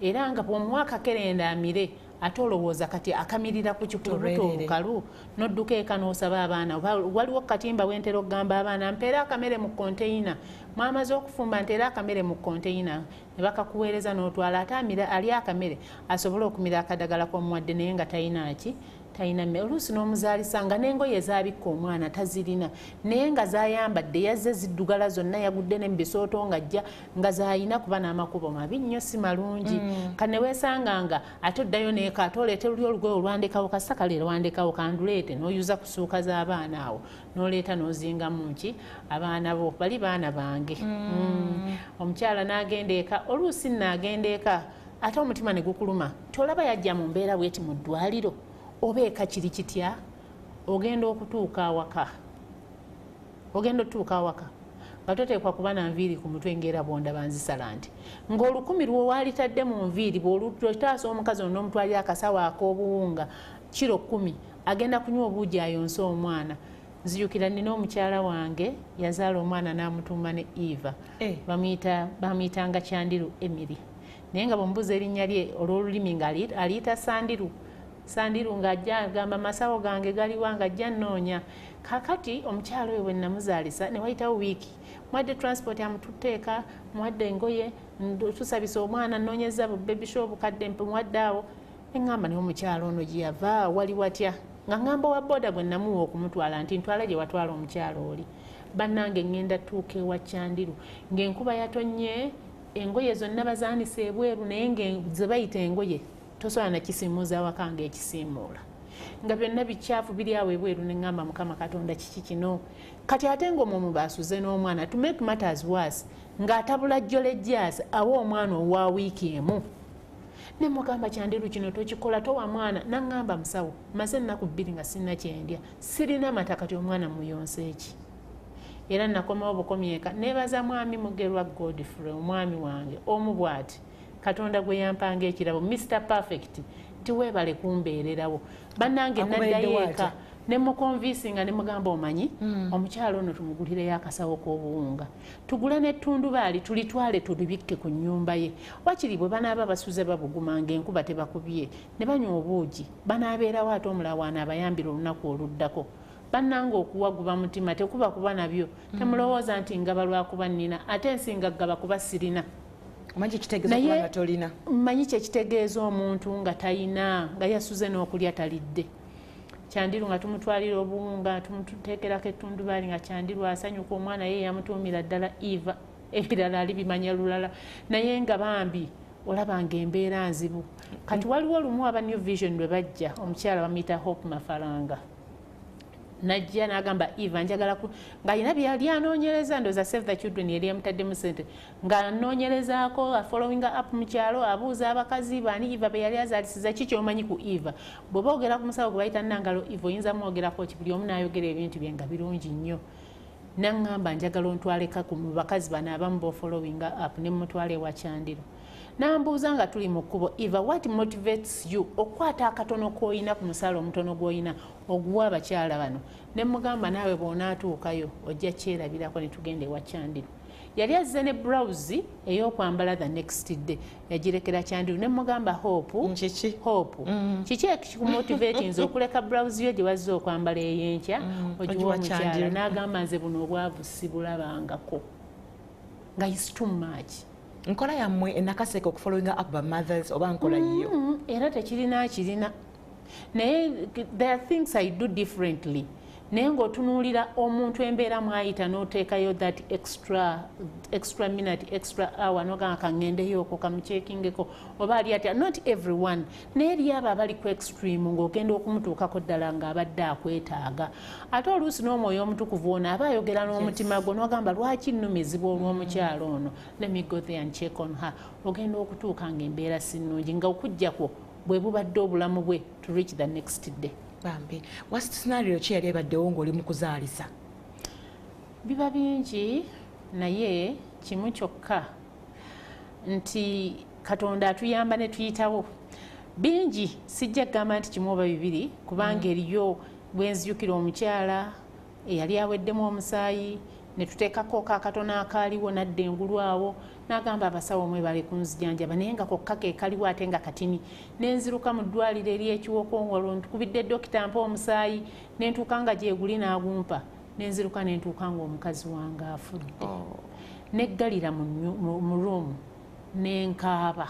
era nga bw'omuwa akakerenda amire ate olowooza kati akamirira ku kikulubuto olukalu n'odduka eka n'osaba abaana waliwo katimba wentera okugamba abaana mpeera akamere mu konteyina mwamaze okufumba nteera akamere mu konteyina ne bakakuweereza n'otwala ate ali akamere asobole okumira akadagala k'omuwadde naye nga talina ki talina mmere oluusi n'omuzaalisa nga n'engoye ezaabikka omwana tazirina naye nga zayambadde yazze ziddugala zonna yagudde ne mu bisooto ng'ajja nga zayina kuba n'amakubo mabi nnyo si malungi kane weesanga nga ate oddayo neeka ate oleeta luli olugoye olwandekawo kasaka leero wandekawo kanduleete n'oyuza kusuuka z'abaana awo n'oleeta n'ozingamu nki abaana bo bali baana bange omukyala n'agenda eka oluusi n'agenda eka ate omutima ne gukuluma tolaba yajja mu mbeera bweti mu ddwaliro oba eka kiri kitya ogenda okutuuka awaka nga toteekwa kuba na nviiri ku mutwe ng'era bonda banzisala nti ng'olukumi lwo walitadde mu nviiri bw'olutaasa omukazi ono n'omutwalira akasawo ak'obuwunga kiro 10 agenda kunywa obuugi ayonse omwana nzijukira nina omukyala wange yazaala omwana n'amutuuma ne Eva bamuyitanga Kyandiru Emily naye nga bwemubuuza erinnya lye olw'olulimi nga aliyita Sandiru ng'ajja agamba masawo gange galiwa ng'ajja nnoonya kakati omukyalo oyo bwe namuzaalisa ne wayitawo wiiki mwadde transport amututeeka mwadde engoye tusabisa omwana nnoonyeza bebisho obukadde mwadde awo eŋŋamba naye omukyalo ono gye yava wali watya nga ŋŋamba wa booda gwe namuwa okumutwala nti ntwala gye watwala omukyalo oli bannange ŋŋenda tuuka ewa Kyandiru ng'enkuba yatonnye engoye zonna bazaanisa ebweru naye ze bayita engoye tosobola nakisiimuuza waka ng'ekisiimuula nga byonna bikyafu biri awo ebweru ne ŋŋamba Mukama Katonda kiki kino kati ate ng'omwomu baasuze n'omwana to make matters worse ng'atabula jjolejjazi awa omwana owa wiiki emu ne mugamba Kyandiru kino tokikola towa mwana naŋŋamba musawo maze ennaku 2 nga sirina kyendya sirina mata kati omwana muyonse eki era nakomawo bukomyeka neebaza mwami Mugerwa Godfrey omwami wange omu bw'ati Katonda gwe yampanga ekirabo Mr. Perfect tiweebale kumbeererawo bannange naddayo eka ne mukonvinsinga ne mugamba omanyi omukyalo ono tumugulireyo akasawo k'obuwunga tugule n'ettundubaali tulitwale tulibikke ku nnyumba ye wakiri bwe banaaba basuze babugumanga enkuba tebakubye ne banywa obuugi banaabeerawo ate omulawaana abayambira olunaku oluddako bannanga okuwaguba mutima tekuba kuba nabyo temulowooza nti ngaba lwakuba nnina ate ensinga gaba kuba sirina mmanyi kyekitegeeza omuntu nga talina nga yasuze n'okulya talidde Kyandiru nga tumutwalira obuwunga tumuteekerako ettundubaali nga Kyandiru asanyuka omwana ye yamutuumira ddala Eva ebirala ali bimanya lulala naye nga bambi olabanga embeera nzibu kati waliwo lumu aba New Vision lwe bajja omukyala bamuyita Hope Mafalanga najja n'agamba Eva njagala ng'alina byali anoonyereza ndoza Save the Children yali yamutaddemu ssente ng'anoonyerezaako following up mu kyalo abuuza abakazi baani Eva be yali azaalisiza ki ky'omanyi ku Eva bw'oba ogera ku musawo gwe bayita Nangalo Eva oyinza mwogerako ki buli omu n'ayogera ebintu bye nga birungi nnyo naŋŋamba njagala ontwaleka ku bakazi bano abamu bo following up ne mutwale ewa Kyandiro nambuuza nga tuli mu kkubo Eva what motivates you okwata akatono k'oyina ku musaala omutono gw'oyina oguwa abakyala bano ne mugamba naawe bw'onaatuukayo ojja kyerabirako ne tugenda ewa Kyandiro yali azze ne blouse ey'okwambala the next day yagirekera Kyandiro ne mugamba Hope kiki ekikumotivate nze okuleka blouse yo gye wazze okwambala ey'enkya ogiwa omukyala n'agamba nze buno obwavu sibulabangako nga is too much nkola yammwe enakaseke okufollowing up ba mothers oba nkola yiyo era tekirina naye there are things I do differently naye ng'otunuulira omuntu embeera mwayita n'oteekayo that extra minute extra hour n'ogamba kaŋŋendeyooko kamukyekingeko oba ali atya not everyone naye eri abo abali ku extreme ng'ogenda okumutuukako ddala ng'abadde akwetaaga ate oluusi n'omwoyo omutukuvu ono aba ayogera n'omutima gwo n'ogamba lwaki nnumizibwa olw'omukyalo ono let me go there and check on her ogenda okutuuka ng'embeera sinnungi nga okujjakwo bwe bubadde obulamu bwe to reach the next day. Bambi, worst scenario ki yali ebaddewo ng'oli mu kuzaalisa? Biba bingi naye kimu kyokka nti Katonda atuyamba ne tuyitawo. Bingi sijja kugamba nti kimu oba bibiri kubanga eriyo bwenzijukira omukyala eyali aweddemu omusaayi ne tuteekako akatono akaaliwo nadda engulu awo n'agamba abasawo mwebale kunzijanjaba naye nga kokka ke kaliwo ate nga katini n'enziruka mu ddwaliro ery'ekiwokongolo ntukubidde dokita mpa omusaayi n'entuuka nga gyeguli n'agumpa n'enziruka n'entuuka ng'omukazi wange afudde neggalira mu ruumu n'enkaaba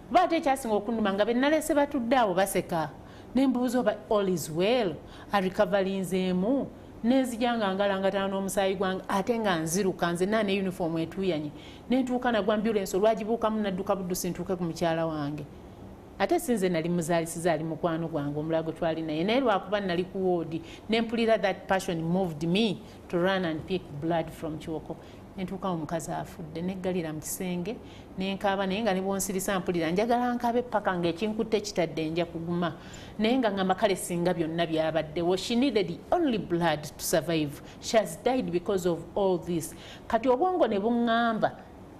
kuba ate ekyasinga okunduma nga be nalese batudde awo baseka n'embuuza oba all is well arikavalinzeemu nezijanga ngalangata n'omusaayi gwange ate nga nziruka nze nane uniform etuyanye nentuuka nagwa ambulance olwagibuukamu nadduka buddusi ntuuke ku mukyala wange ate sinze nali muzaalisiza ali mukwano gwange omulago twali naye naye lwakuba nali ku woodi nempulira that passion moved me to run and pick blood from Kiwoko nentuuka omukazi afudde neggalira mu kisenge nenkaaba naye nga ne bwonsirisa mpulira njagala nkabe paka ng'ekinkutte kitadde nja kuguma naye nga ngamba kale singa byonna byabaddewo she needed only blood to survive she has died because of all this kati obwongo ne buŋŋamba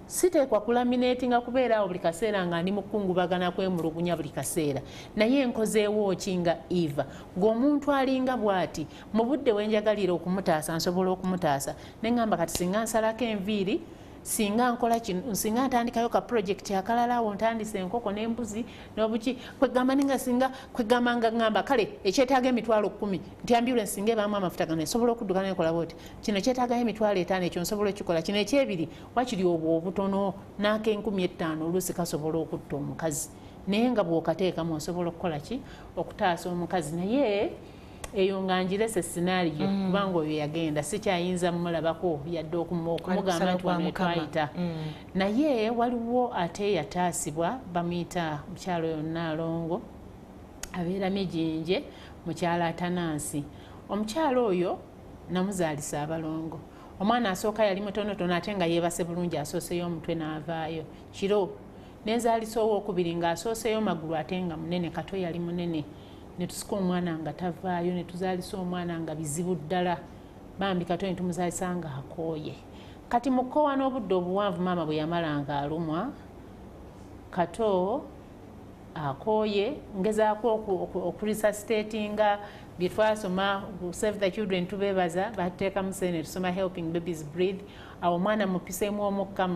siteekwa kulaminatinga kubeeraawo buli kaseera nga ndi mukungubagana kwemulugunya buli kaseera naye nkozeewo ki nga Eva ng'omuntu alinga bw'ati mu budde wenjagalira okumutaasa nsobola okumutaasa ne ŋŋamba kati singa nsalako enviiri singa nkola kino singa ntandikayo ka project akalala awo ntandise enkoko n'embuzi n'obuki kwegamba ninga singa kwegamba nga ŋŋamba kale ekyetaaga emitwalo 10 nti ambulance singa ebaamu amafuta gano esobola okudduka n'ekola bwoti kino kyetaagayo emitwalo 5 ekyo nsobola okikola kino ekyebiri wakiri obwo obutono n'ak'enkumi 5 oluusi kasobola okutta omukazi naye nga bw'okateekamu osobola okukola ki okutaasa omukazi naye eyo nga njirese scenario kubanga oyo yagenda sikyayinza mulabako yadde okumugamba nti wano twayita naye waliwo ate yataasibwa bamuyita mukyalo oyo Nalongo abeera Mijinje mukyala Atanansi omukyalo oyo namuzaalisa abalongo omwana asooka yali mutonotono ate nga yeebase bulungi asooseyo omutwe n'avaayo kiro nezaalisa owokubiri ng'asooseyo magulu ate nga munene kato yali munene netusika omwana nga tavaayo netuzaalisa omwana nga bizibu ddala bambi kato netumuzaalisa nga akooye kati mukoowa n'obudde obuwanvu maama bwe yamala nga alumwa kato akooye ngezaako okuresuscitatinga bye twasoma Save the Children tubeebaza batuteekamu sene tusoma helping babies breathe awo omwana mupiseemu omukka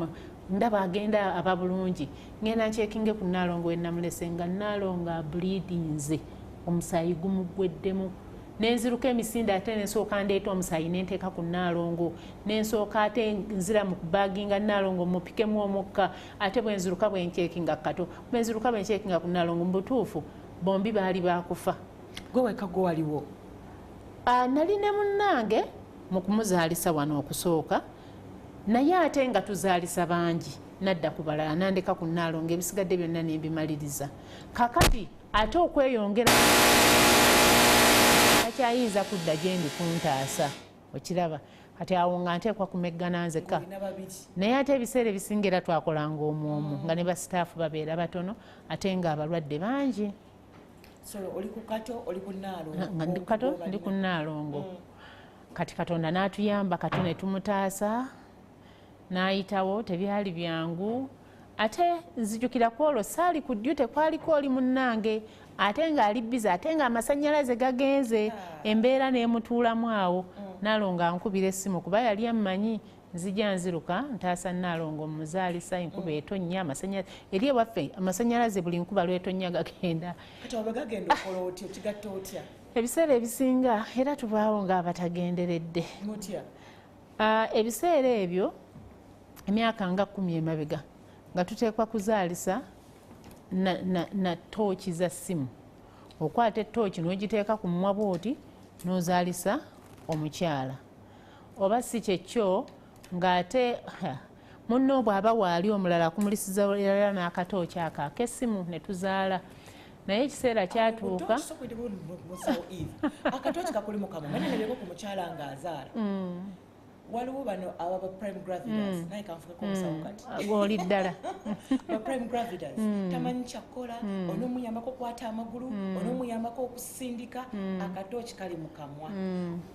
ndaba agenda aba bulungi ngenda ncekinge ku Nalongo we namulese nga Nalongo ableedinze omusaayi gumugweddemu nenziruka emisinde ate nensooka ndeeta omusaayi nenteeka ku Nalongo nensooka ate nzira mu kubaginga Nalongo mupikemu omukka ate bwenziruka bwencekinga kato bwenziruka bwencekinga ku Nalongo mu butuufu bombi baali bakufa gwe weka gwe waliwo nali ne munnange mu kumuzaalisa wano okusooka naye ate nga tuzaalisa bangi nadda ku balala nandeka ku Nalongo ebisigadde byonna nembimaliriza kakati ate okweyongera takyayinza kudda gye ndi kuntaasa okiraba kati awo nga nteekwa kumeggana nzekka naye ate ebiseera ebisinga era twakolanga omwomu nga ne basitaafu babeera batono ate nga abalwadde bangi. Ndi ku Nnaalongo kati Katonda n'atuyamba kati ne tumutaasa n'ayitawo tebyali byangu ate nzijukira ku olwo saali ku ddyo tekwaliko oli munnange ate ng'ali bize ate ng'amasannyalaze gagenze embeera n'emutuulamu awo Nnaalongo ankubira essimu kuba yali ammanyi nzija nziruka ntaasa Nnaalongo muzaalisa enkuba etonnya amasannyalaze eri ewaffe amasannyalaze buli nkuba lwetonnya gagenda. Ebiseera ebisinga era tubaawo ng'abatagenderedde. Ebiseera ebyo emyaka nga 10 emabega nga tuteekwa kuzaalisa na tooki za ssimu okwata ettooki n'ogiteeka ku mumwa bw'oti n'ozaalisa omukyala oba si kyekyo ng'ate munno bw'aba waali omulala akumulisiza era n'akatooki ako ak'essimu ne tuzaala naye ekiseera kyatuuka akatooki kakuli mu kamwa manya nebeko ku mukyala ng'azaala waliwo bano ababa prime gravidas naye kanfuka omusawo kati oli ddala ba prime gravidas tamanyi kyakola onomuyambako okwata amagulu onomuyambako okusindika akatooki kali mu kamwa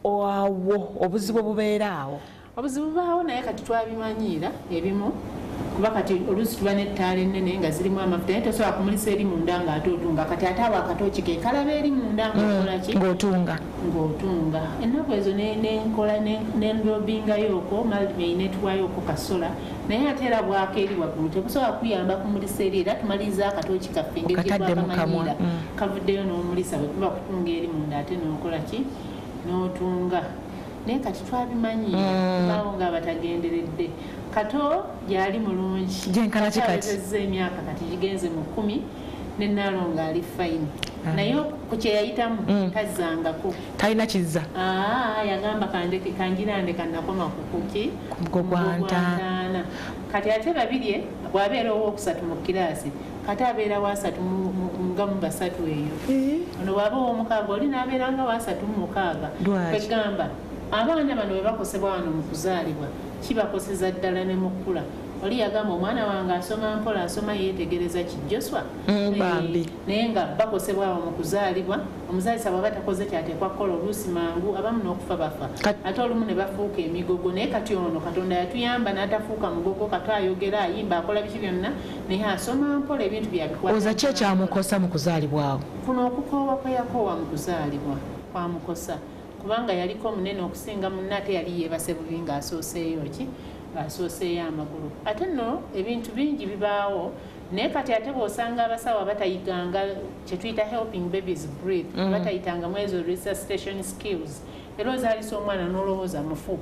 awo obuzibu bubeera awo obuzibu baawo naye kati twabimanyiira ebimu kuba kati oluusi tuba n'ettaala ennene nga zirimu amafuta naye tosobola kumulisa eri munda ng'ate otunga kati ate awo akatooki ke kalaba eri munda ng'okolaki ng'otunga ennaku ezo nenkola nendobingayooko maldimayi netuwayooko kasola naye ate era bwako eri waggulu tekusobola kuyamba kumulisa eri era tumaliriza akatooki kaffe ngegyekwakamanyiira kavuddeyo n'omulisa bwe kuba kutunga eri munda ate n'okolaki n'otunga naye kati twabimanyiira baawo ng'abatagenderedde kato gyali mulungi kyabezezza emyaka kati gigenze mu 10 ne Nnaalongo ali fayini naye ku kye yayitamu tazzangako talina kizza yagamba kanjirandeka nakoma kukuki kugwantaana kati ate babirye bw'abeera owokusatu mu kiraasi kati abeera wasatu nga mu basatu eyo ono bw'aba ow'omukaaga oli n'abeera nga wasatu mu mukaaga kwegamba abaana bano bwe bakosebwa wano mu kuzaalibwa kibakoseza ddala ne mu kkula oli yagamba omwana wange asoma mpola asoma yeetegereza kijjoswa naye nga bakosebwa awo mu kuzaalibwa omuzaalisa bw'aba takoze kyateekwa kukola oluusi mangu abamu n'okufa bafa ate olumu ne bafuuka emigogo naye kati ono Katonda yatuyamba n'atafuuka mugogo kati ayogera ayimba akola biki byonna naye asoma mpola ebintu byabikwata oza ki ekyamukosa mu kuzaalibwa awo kuno okukoowa kwe yakoowa mu kuzaalibwa kwamukosa kubanga yaliko munene okusinga munne ate yali yeebase bubi ng'asooseeyo ki ng'asooseeyo amagulu ate nno ebintu bingi bibaawo naye kati ate bw'osanga abasawo batayiganga kye tuyita helping babies breathe batayitangamu ezo resuscitation skills era ozaalisa omwana n'olowooza mufu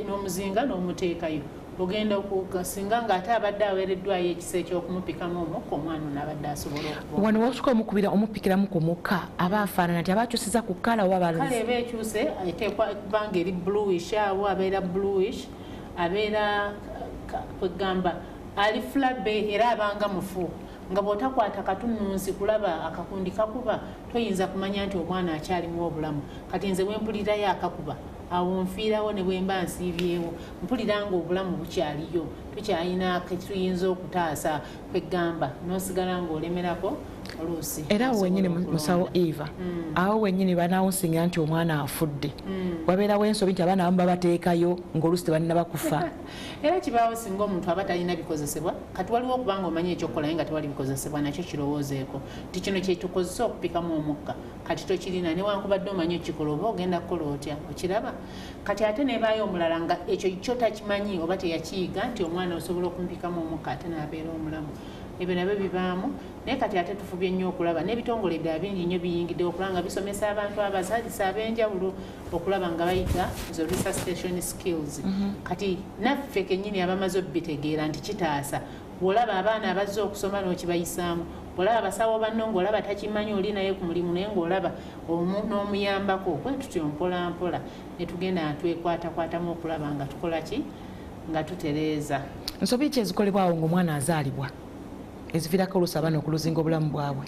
n'omuzinga n'omuteekayo ogenda okugasinga ng'ate abadde aweereddwayo ekisa eky'okumupikamu omukka omwana onabadde asobola okuba wano wasuka omukubira omupikiramu ku mukka aba afaanana nti abakyusiza ku kkala oba kale eba ekyuse eteekwa kubanga eri bluish awo abeera bluish abeera kwegamba ali flabbe era abanga mufu nga bw'otakwata katununsi kulaba akakundi kakuba toyinza kumanya nti omwana akyalimu obulamu kati nze bwempulirayo akakuba awo nfiirawo ne bwemba nsiibyewo mpulira nga obulamu bukyaliyo tukyalina ketuyinza okutaasa kwegamba n'osigala ng'olemerako oluusi era awo wenyini musawo Eva awo wenyini banawunsingira nti omwana afudde wabeerawo ensobi nti abaana abamu babateekayo ng'oluusi tebalina bakufa era kibaawo singa omuntu aba talina bikozesebwa kati waliwo okubanga omanyi ekyokukola naye nga tewali bikozesebwa nakyo kirowoozeeko nti kino kyetukozesa okupikamu omukka kati tokirina newankubadde omanyi okikola oba ogenda kukola otya okiraba kati ate nebaayo omulala nga ekyo kyo takimanyi oba teyakiyiga nti omwana osobola okumupikamu omukka ate n'abeera omulamu ebyo nabyo bibaamu naye kati ate tufubye nnyo okulaba n'ebitongole eddala bingi nnyo biyingidde okulaba nga bisomesa abantu abazaalisa ab'enjawulo okulaba nga bayita zo resuscitation skills kati naffe kennyini abamaze obbitegeera nti kitaasa bw'olaba abaana abazze okusoma n'okibayisaamu bw'olaba abasawo banno ng'olaba takimanyi oli naye ku mulimu naye ng'olaba n'omuyambako bwe tutyo mpola mpola ne tugenda natwekwatakwatamu okulaba nga tukola ki nga tutereeza nsobi ki ezikolebwawo ng'omwana azaalibwa eziviirako oluusi abaana okuluzinga obulamu bwabwe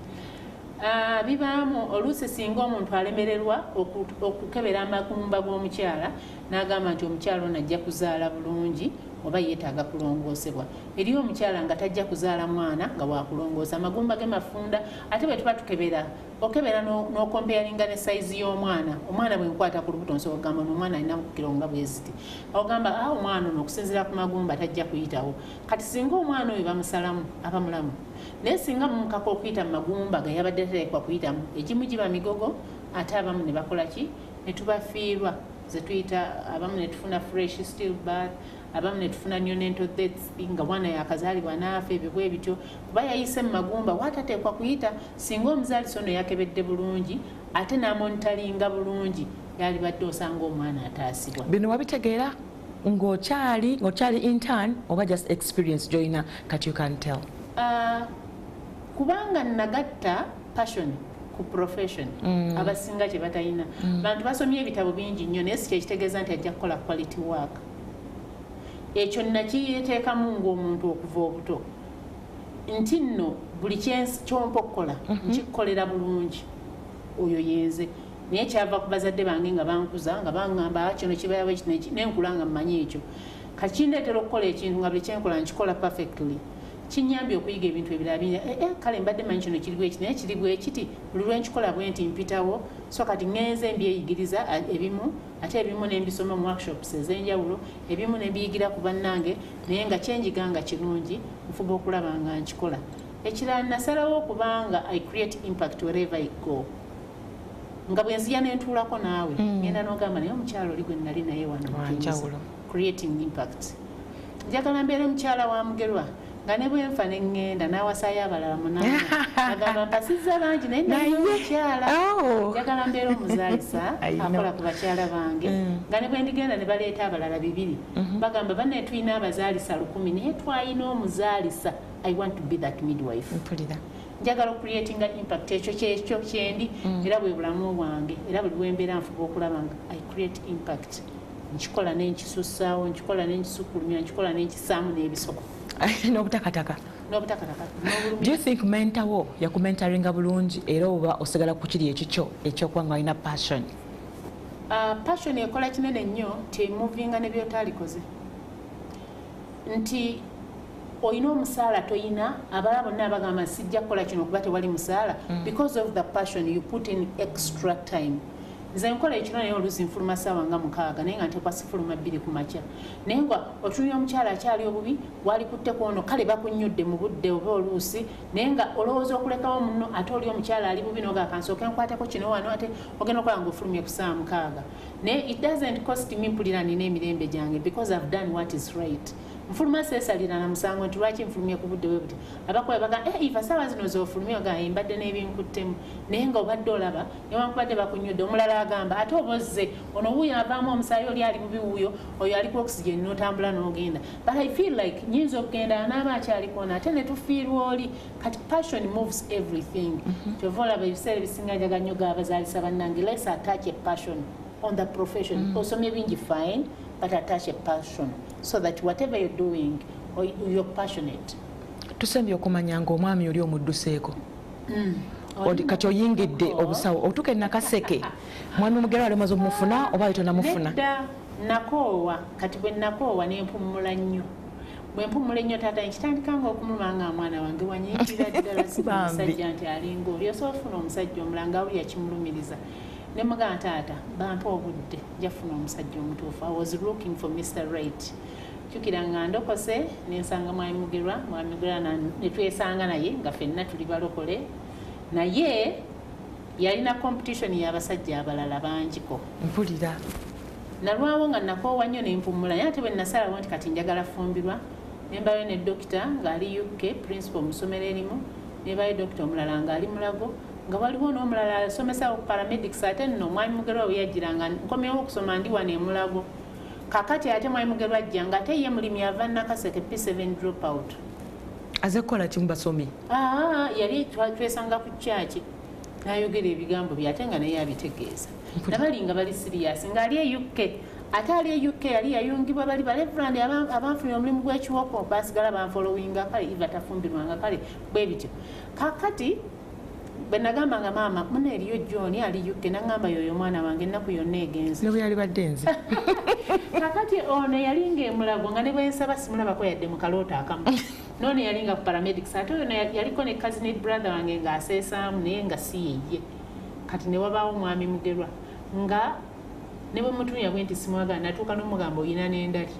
Bibaamu oluusi singa omuntu alemererwa okukebera amagumba g'omukyala n'agamba nti omukyala ono ajja kuzaala bulungi oba yeetaaga kulongoosebwa. Eriyo omukyala nga tajja kuzaala mwana nga waakulongoosa amagumba ge mafunda ate bwe tuba tukebera okebera n'okompeyaringa ne sayizi y'omwana. Omwana bwe nkwata ku lubuto nsobola okugamba n'omwana alina kukiro nga bwe ziti. Ogamba omwana ono okusinziira ku magumba tajja kuyitawo. Kati singa omwana oyo bamusalamu aba mulamu. Naye singa mumukaka okuyita mu magumba ga yabadde terekwa kuyitamu egimu giba migogo ate abamu ne bakola ki ne tubafiirwa ze tuyita abamu ne tufuna fresh still birth abamu ne tufuna neonatal deaths nga mwana yakazaalibwa n'afa ebyo bwe bityo kuba yayise mu magumba watateekwa kuyita singa omuzaalisa ono yakebedde bulungi ate n'amonitalinga bulungi yalibadde osanga omwana ataasibwa. Bino wabitegeera ng'okyali intern oba just experience joina kati you can tell? Kubanga nagatta passion ku profession abasinga kye batalina. Bantu basomye ebitabo bingi nnyo naye si kyekitegeeza nti ajja kukola quality work. Ekyo nakiyeteekamu ng'omuntu okuva obuto nti nno buli kyompa okukola nkikukolera bulungi oyo yenze. Naye kyava ku bazadde bange nga bankuza nga baŋŋamba kino kibayawo nenkula nga mmanyi ekyo kati kindeetera okukola ekintu nga buli kyenkola nkikola perfectly. Kinyambye okuyiga ebintu ebirala bingi. Kale mbadde manyi kino kiri bwekiti naye kiri bwekiti buli lwenkikola bwe nti mpitawo so kati ngenze mbyeyigiriza ebimu ate ebimu nembisoma mu workshops ez'enjawulo ebimu nembiyigira ku bannange naye nga kyenjiga nga kirungi nfuba okulaba nga nkikola. Ekirala nasalawo okubanga I create impact wherever I go. Nga bwe nzija nentuulako naawe ngenda n'ogamba naye omukyalo oli gwe nali naye wano creating impact. Njagala mbeere mukyala wa Mugerwa nga ne bwe nfa ne ŋŋenda n'awasaayo abalala munaana agamba mpasizza bangi naye nali omukyala. Njagala mbeere omuzaalisa akola ku bakyala bange nga ne bwe ndigenda ne baleeta abalala 2 bagamba banne tulina abazaalisa 100 naye twalina omuzaalisa. I want to be that midwife. Njagala okucreatinga impact ekyo kyendi era bwe bulamu bwange era buli lwembeera nfuba okulaba nga I create impact. Nkikola n'enkisussaawo nkikola n'enkisukulumya nkikola n'enkisaamu n'ebisoko. N'obutakataka. Do you think mentor wo yakumentaringa bulungi era oba osigala ku kiri ekikyo ekyokuba nga alina passion? Passion ekola kinene nnyo temuvinga ne byotaalikoze nti oyina omusaala toyina abalala bonna abagamba sijja kukola kino okuba tewali musaala because of the passion you put in extra time. Nze nkola ekiro naye oluusi nfuluma ssaawa nga 6 naye nga nteekwa sifuluma 2 ku makya naye nga otunya omukyala akyali obubi walikutteko ono kale bakunnyudde mu budde oba oluusi naye nga olowooza okulekawo muno ate oli omukyala ali bubi nogaakansooke nkwateko kino wano ate ogenda okola nga ofulumye ku ssaawa 6 naye it doesn't cost me mpulira nina emirembe gyange because I've done what is right. Mfuluma seesalira na musango nti lwaki nfulumye ku budde bwebuti abakola bagamba ifa saawa zino z'ofulumye ogaa mbadde n'ebinkuttemu naye nga obadde olaba newankubadde bakunnyudde omulala agamba ate obozze ono wuuyo avaamu omusaayi oli ali bubi wuuyo oyo aliku oxygen n'otambula n'ogenda but I feel like nyinza okugenda n'aba akyalikona ate ne tufiirwa oli kati passion moves everything. Kyova olaba ebiseera ebisinga njaga nnyo g'abazaalisa bannange let's attach a passion on the profession. Osomye bingi fine but attach a passion so that whatever you're doing you're passionate. Tusembye okumanya ng'omwami oli omudduseeko kati oyingidde obusawo otuke nakaseke mwami Mugerwa alemaze omufuna oba yetonamufuna? Nedda nakoowa kati bwe nakoowa nempumula nnyo bwe mpumula ennyo taata nkitandikanga okumuluma nga mwana wange wanyiikira ddala si musajja nti alinga oli osobola ofuna omusajja omulanga awulira kimulumiriza ne mugamba taata bampa obudde njafuna omusajja omutuufu. I was looking for Mr. Right. Jjukira nga ndokose nensanga mwami Mugerwa ne twesanga naye nga ffenna tuli balokole naye yalina competition y'abasajja abalala bangiko mpulira nalwawo nga nakoowa nnyo nempumula naye ate bwe nasalawo nti kati njagala fumbirwa nembayo ne dokita ng'ali UK principal mu ssomero erimu nebayo dokita omulala ng'ali Mulago nga waliwo n'omulala asomesa paramedics ate nno mwami Mugerwa we yajjiranga nkomyewo okusoma ndi wano e Mulago kakati ate mwami Mugerwa ajja nga ate ye mulimi ava Nakaseke P7 drop out aze kukola kimu basomi yali twesanga ku kyaki n'ayogera ebigambo bye ate nga naye abitegeeza nabali nga bali serious ng'ali e UK ate ali e UK yali yayungibwa bali balevrand abanfunira omulimu gw'ekiwoko basigala banfollowinga kale iva tafumbirwanga kale bwe bityo kakati benagamba nga maama muna eriyo John ali yuke nangamba yoyo mwana wange ennaku yonna egenze ne yali badde nze kakati ono yalinga emulago nga ne bwensaba simulabako yadde mu kaloota akamu nono yalinga ku paramedics ate ono yaliko ne cousin brother wange ng'aseesaamu naye nga si yeye kati ne wabaawo mwami Mugerwa nga ne bwe mutunya bwe nti simwagala natuuka n'omugamba oyina n'endali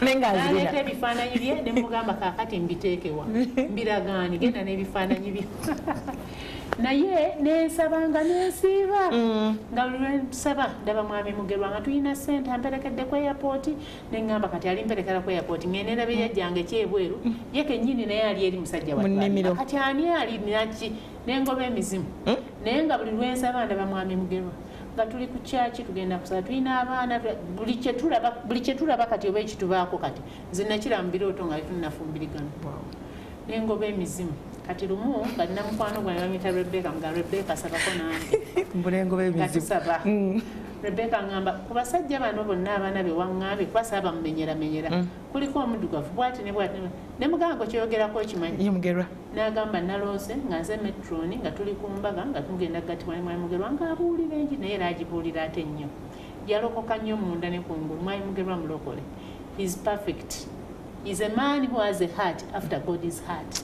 naleeta ebifaananyi bye ne mugamba kaakati mbiteekewa mbiragaani genda n'ebifaananyi bye naye nensabanga nensiiba nga lwensaba ndaba mwami Mugerwa nga tulina ssente amperekedde ku airport neŋŋamba kati alimperekera ku airport ngende ndabe yajjange kyebweru ye kennyini naye ali eri musajja wa kati ani ali naki nengoba emizimu naye nga buli lwensaba ndaba mwami Mugerwa nga tuli ku kyaki tugenda kusaba tulina abaana buli kye tulaba kati oba ekitubaako kati nze nakira mu birooto nga tunafumbirigano nengoba emizimu kati lumu nga nina mukwano gwange bamuyita Rebecca nga Rebecca sabako nange mbulengoba emizimu Rebecca ngamba ku basajja bano bonna abaana be waŋŋambe kuba saaba mumenyeramenyera kuliko omuddugavu bwati ne bwati ne mugamba kyogerako okimanyi Mugerwa n'agamba naloose nga nze metroni nga tuli ku mbaga nga tugenda gatibwa ne mwami Mugerwa ng'abuulira enki naye era agibuulira ate nnyo yalokoka nnyo munda ne kungulu mwami Mugerwa mulokole is perfect is a man who has a heart after God's heart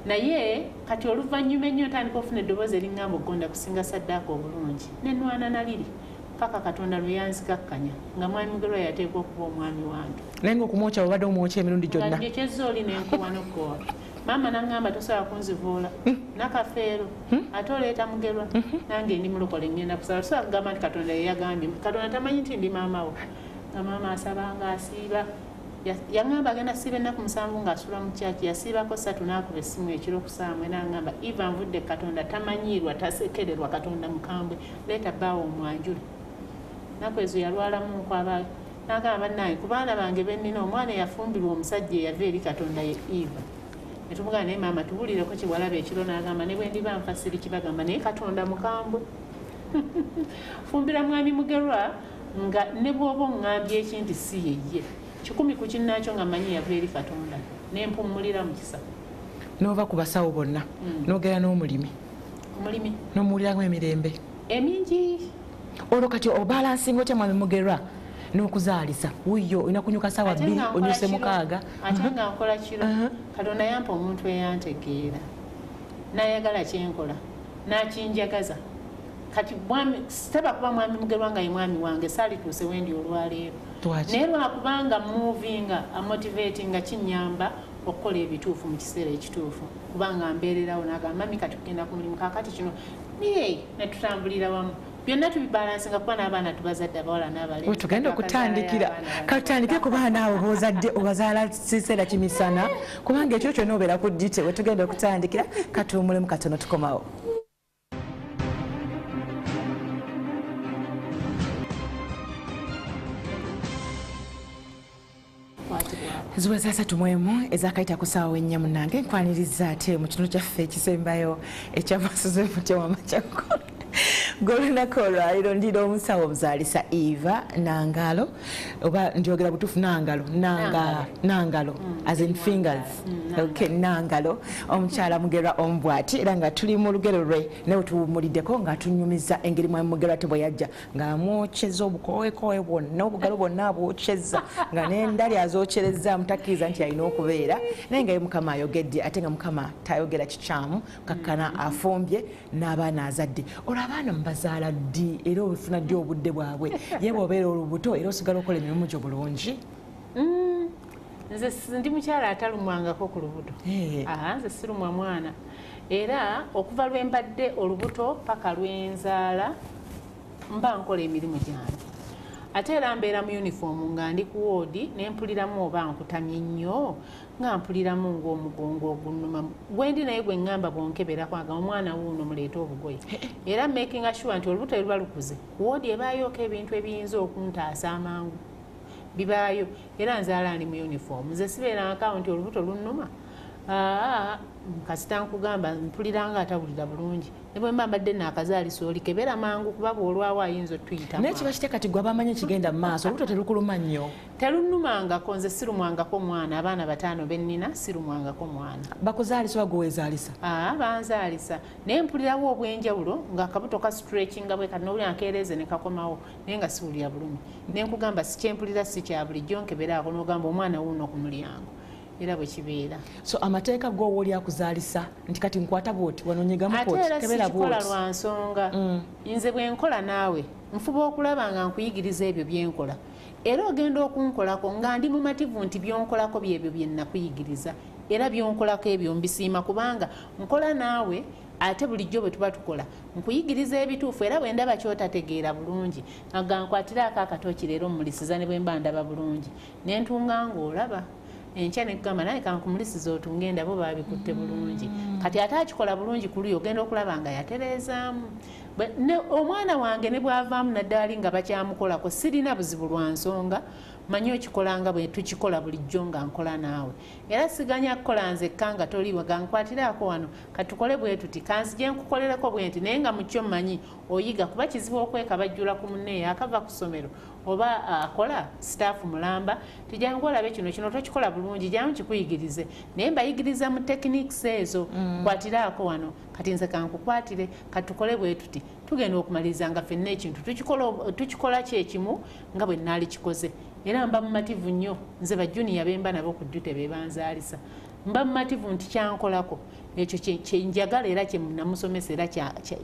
naye kati oluvannyuma ennyo ntandika ofuna eddoboozi eriŋŋamba okugonda kusinga saddaaka obulungi nenwana naliri paka Katonda lwe yanzikakkanya nga mwami Mugerwa yateekwa okuba omwami wange naye ngaokumwokya obadde omwokya emirundi gyonna ndyekeza oli nenkuba nokkowa maama naŋŋamba tosobola kunzivuula nakafeero ate oleeta Mugerwa nange ndi mulokole ngenda kusaba tosobola kugamba nti Katonda yeyagambye Katonda tamanyi nti ndi maamawo nga maama asabanga asiiba yaŋŋamba agenda siba ennaku 7 ng'asula mu kyaki yasiibako 3 n'akuba essimu ekiro ku 9 n'aŋŋamba Eva nvudde Katonda tamanyiirwa tasekererwa Katonda mukambwe leeta bbaawo omwanjule naku ezo yalwalamu nkwabaayo n'agamba bannange ku baana bange bennina omwana eyafumbirwa omusajja eyava eri Katonda ye Eva ne tumugamba naye maama tubuulireko kiwalaba ekiro n'agamba ne bwe ndiba nfa siri kibagamba naye Katonda mukambwe fumbira mwami Mugerwa nga ne bw'oba oŋŋambye ekinti si yeye 10 ku kinnaakyo nga manyi yava eri Katonda nempumulira mu kisa nova ku basawo bonna n'ogera n'omulimi n'omuwuliramu emirembe emingi olwo kati obalansinga otya mwami Mugerwa n'okuzaalisa wuyo olina kunyuka ssaawa 2 onyuse 6 ate nga nkola kiro Katonda yampa omuntu eyantegeera n'ayagala kyenkola n'akinjagaza kati sitaba kuba mwami Mugerwa nga ye mwami wange saalituuse wendi olwaleero naye lwakubanga movinga amotivatinga kinyamba okukola ebituufu mu kiseera ekituufu kubanga mbeererawo n'agamba mami kati tugenda ku mulimu kaakati kino naye netutambulira wamu byonna tubibalansinga kuba n'abaana tubazadde abawala n'abalenzi tugenda okutandikira katandike ku baana abo bozadde obazaala kiseera kimisana kubanga ekyo kyonna obeera ku ddite we tugenda okutandikira katuwumulemu katono tukomawo ziweza 3 mwemu ezakayita ku ssaawa ennya munnange nkwaniriza ate mu kitundu kyaffe ekisembayo ekyamasuze mutya wamakyako golunako olwaliro ndira omusawo omuzaalisa Eva Nangalo oba njogera butuufu Nangalo as in fingers okay Nangalo omukyala Mugerwa omubwati era nga tuli mu lugero lwe naye tuwumuliddeko nga tunyumiza engeri mwami Mugerwa te bwe yajja ng'amwokyeza obukowekowe bwonna obugalo bwonna abwokyeza nga n'endali azookyereza mutakkiriza nti alina okubeera naye nga ye Mukama ayogedde ate nga Mukama tayogera kikyamu kakkana afumbye n'abaana azadde olwo abaana mubazaala ddi era obufuna ddi obudde bwabwe ye bw'obeera olubuto era osigala okola emirimu gyo bulungi nze ndi mukyala atalumwangako ku lubuto nze sirumwa mwana era okuva lwe mbadde olubuto paka lwenzaala mba nkola emirimu gyange ate era mbeera mu uniform nga ndi ku woodi nempuliramu oba nkutamye nnyo nga mpuliramu ng'omugongo ogunnuma gwendi naye gwe ŋŋamba bwonkebera kwaga omwana wuuno muleeta obugoye era making sure nti olubuto luba lukuze ku woodi ebaayooko ebintu ebiyinza okuntaasa amangu bibaayo era nzaala ndi mu uniform nze sibeera nkawo nti olubuto lunnuma kasita nkugamba mpuliranga atawulira bulungi ne bwe mba mbadde naakazaalisa oli kebera mangu kuba bw'olwawo ayinza otuyitamu naye kiba kite kati gwe abamanyi ekigenda mu maaso olubuto terukuluma nnyo telunumangako nze sirumwangako mwana abaana bataano bennina sirumwangako mwana bakuzaalisa oba gwewezaalisa banzaalisa naye mpulirawo obwenjawulo ng'akabuto ka stretchinga bwe kati n'owulira nkeereeze ne kakomawo naye nga siwulira bulumi ne nkugamba sikyempulira si kya bulijjo nkeberaako n'ogamba omwana wuuno ku mulyango era bwe kibeera so amateeka g'owa oli akuzaalisa nti kati nkwata bwoti wanonyegamu ate era sikikola lwa nsonga nze bwe nkola naawe nfuba okulaba nga nkuyigiriza ebyo bye nkola era ogenda okunkolako nga ndi mumativu nti byonkolako byebyo bye nnakuyigiriza era byonkolako ebyo mbisiima kubanga nkola naawe ate bulijjo bwe tuba tukola nkuyigiriza ebituufu era bwe ndaba kyotategeera bulungi nga nkwatiraako akatooki leero mmulisiza ne bwe mba ndaba bulungi ne ntunga ng'olaba enkya nekugamba naye kankumulisiza otunga endabo babikutte bulungi kati ate akikola bulungi ku luyo ogenda okulaba nga yatereezaamu omwana wange ne bwavaamu naddali nga bakyamukolako sirina buzibu lwa nsonga manyi okikola nga bwe tukikola bulijjo nga nkola naawe era siganya kukola nzekka nga toliwe gankwatiraako wano katukole bwe tuti kanzije nkukolereko bwe nti naye nga mukyo mmanyi oyiga kuba kizibu okwekabajjula ku munneeyo akava ku ssomero oba akola sitaafu mulamba tijangu olabe kino tokikola bulungi jangu kikuyigirize naye mbayigiriza mu techniques ezo kwatiraako wano kati nze kankukwatire katukole bwe tuti tugenda okumaliriza nga ffenna ekintu tukikola kyekimu nga bwe nnaali kikoze era mba mumativu nnyo nze bajuniya bemba nabo ku ddute bebanzaalisa mba mumativu nti kyankolako ekyo kyenjagala era kyenamusomesa era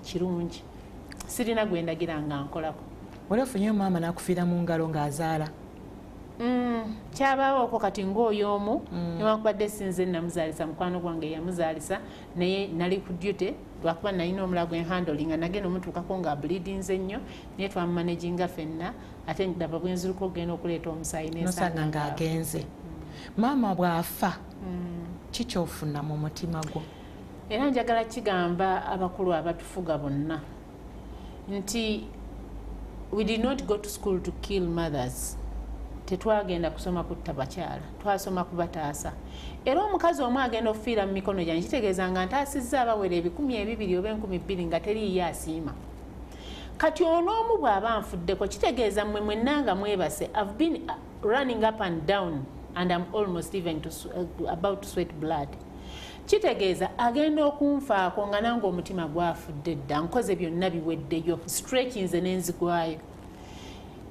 kirungi sirina gwendagira nga nkolako wali ofunye maama nakufiira mu ngalo ng'azaala kyabaawoko kati ng'oyo omu newankubadde sinze namuzaalisa mukwano gwange yamuzaalisa naye nali ku ddute lwakuba nalina omulago enhandling nagenda omutuukako nga bleedinze ennyo naye twamumanaginga ffenna ate ndaba bwenziruka okugenda okuleeta omusaayi nosanga ng'agenze maama bw'afa kikyofuna mu mutima gwo era njagala kigamba abakulu abatufuga bonna nti we did not go to school to kill mothers tetwagenda kusoma kutta bakyala twasoma kubataasa era omukazi omu agenda okufiira mu mikono gyange kitegeeza nga ntaasizza abawera 200 oba 200 nga teriiyo asiima kati onoomu bw'aba nfuddeko kitegeeza mmwe mwenna nga mwebase I've been running up and down and I'm almost even about to sweat blood kitegeeza agenda okunfaako nga nange omutima gwafudde dda nkoze byonna biweddeyo stretch nze n'enzigwayo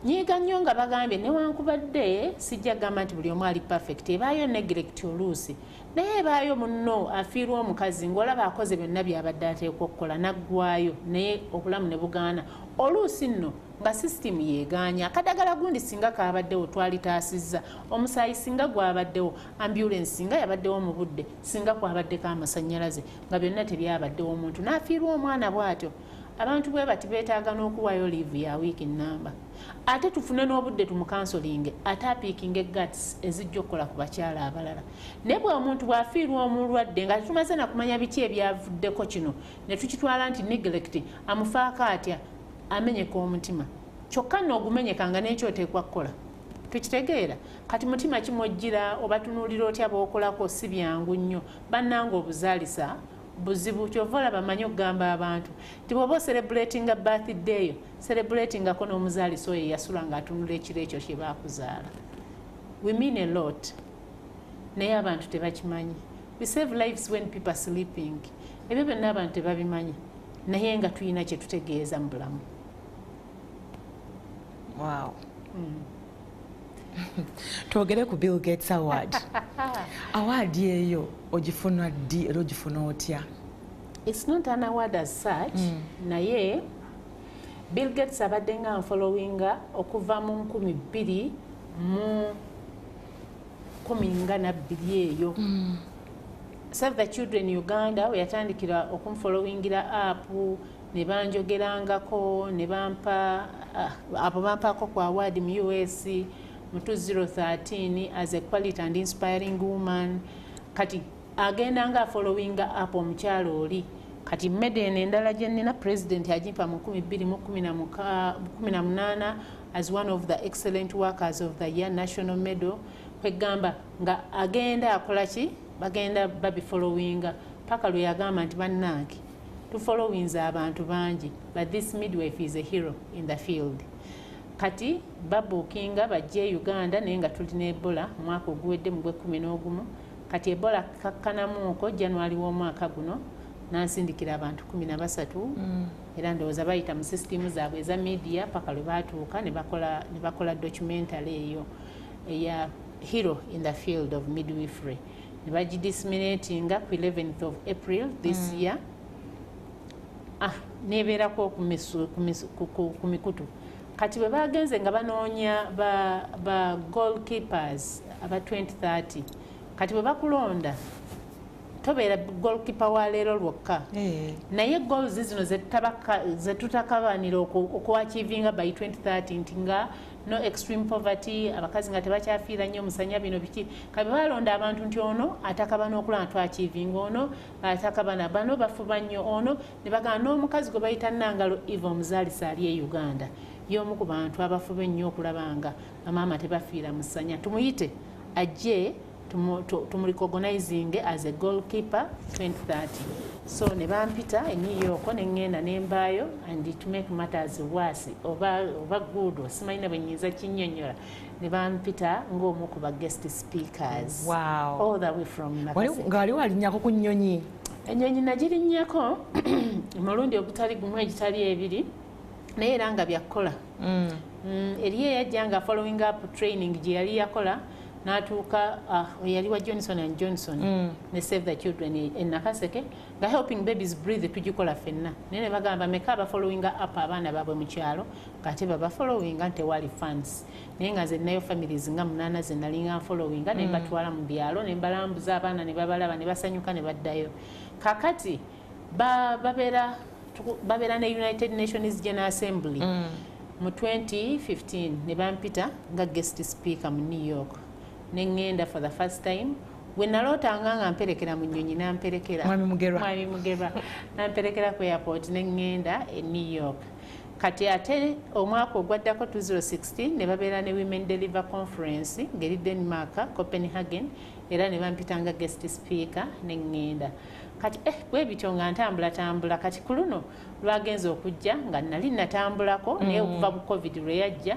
nyiga nnyo nga bagambye newankubadde sijja gamba nti buli omu ali perfect ebaayo neglect oluusi naye ebaayo munno afiirwa omukazi ng'olaba akoze byonna byabadde ateekwa okukola naggwayo naye obulamu ne bugaana oluusi nno nga sisitimu yeegaanya akadagala gundi singa kaabaddewo twali taasizza omusaayi singa gwabaddewo ambulance singa yabaddewo mu budde singa kwabaddeko amasannyalaze nga byonna tebyabaddewo omuntu n'afiirwa omwana bw'atyo abantu bwe bati beetaaga n'okuwaayo liivu ya wiiki nnamba ate tufune n'obudde tumukansolinge ate apiikinga guts ezijja okukola ku bakyala abalala naye bwe omuntu bw'afiirwa omulwadde nga tetumaze nakumanya biki ebyavuddeko kino ne tukitwala nti neglect amufaako atya amenyeka omutima kyokka n'ogumenyekanga n'ekyoteekwa kukola tukitegeera kati mutima kimojjira oba tunuulira otya b'okolako si byangu nnyo bannanga obuzaalisa buzibu kyova olaba manyi okugamba abantu nti bw'oba celebratinga birthday yo celebratingako n'omuzaalisa oyo yasula ng'atunula ekiro ekyo kye baakuzaala we mean a lot naye abantu tebakimanyi we save lives when people are sleeping ebyo byonna abantu tebabimanyi naye nga tulina kye tutegeeza mu bulamu wow twogere ku Bill Gates award award eyo ogifuna ddi era ogifuna otya it's not an award as such naye Bill Gates abadde nga nfollowinga okuva mu 2012 eyo Save the Children Uganda we yatandikira okumfollowingira app ne banjogerangako ne bampa abo bampako ku award mu US mu 2013 as a quality and inspiring woman kati agenda nga followinga up omukyalo oli kati medeni endala gye nnina president yagimpa mu 2018 as one of the excellent workers of the year national medal kwegamba nga agenda akola ki bagenda babifollowinga paka lwe yagamba nti bannange tufollowinza abantu bangi, but this midwife is a hero in the field. Kati babuukinga bajje Uganda naye nga tulina Ebola mwaka oguwedde mu gwe11. Kati Ebola kakkanamuuko January w'omwaka guno nansindikira abantu 13 era ndowooza bayita mu system zaabwe eza media paka lwe baatuuka ne bakola documentary eyo eya hero in the field of midwifery ne bagidisseminatinga ku 11th of April this year. Nebeerako ku mikutu. Kati bwe bagenze nga banoonya ba goalkeepers aba 2030 kati bwe bakulonda tobeera goalkeeper wa leero lwokka naye goals zino zetutakabanira okuachivinga by 2030 nti nga no extreme poverty, abakazi nga tebakyafiira nnyo musanya bino biki kabe balonda abantu nti ono atakaba n'okulaba twachivinga ono atakabana bano bafuba nnyo ono ne bagamba n'omukazi gwe bayita Nangalo Omuzaalisa ali e Uganda y'omu ku bantu abafuba ennyo okulabanga bamaama tebafiira musanya tumuyite ajje tumurecognizing as a goalkeeper 2030. So ne bampita e New York ne ngenda ne mbaayo and to make matters worse oba good simanyi bwe nyiza kinnyonnyola ne bampita ng'omu ku ba guest speakers. Wow. All the way from Nakase. Ngali walinnyako ku nnyonyi? Ennyonyi nagirinnyako mulundi ogutali gumu egitali ebiri naye era nga byakkola. Eri eyajja nga following up training gye yali yakola natuuka yali wa Johnson & Johnson ne Save the Children e Nakaseke nga helping babies breathe tugikola ffenna naye ne bagamba meka abafollowinga up abaana baabwe mu kyalo ng'ate babafollowinga tewali funds naye nga ze nayo families nga 8 ze nalinga followinga ne mbatwala mu byalo ne mbalambuza abaana ne babalaba ne basanyuka ne baddayo. Kakati babeera ne United Nations General Assembly mu 2015 ne bampita nga guest speaker mu New York. Nengenda for the first time when nalootanga nga mperekera mu nnyonyi namperekera Mwami Mugerwa namperekera ku airport nengenda e New York. Kati ate omwaka ogwaddako 2016 ne babeera ne Women Deliver Conference ngeri Denmark Copenhagen era ne bampitanga guest speaker nengenda. Kati bwe bityo nga ntambula kati ku luno lwagenza okujja nga nali natambulako naye okuva ku COVID lwe yajja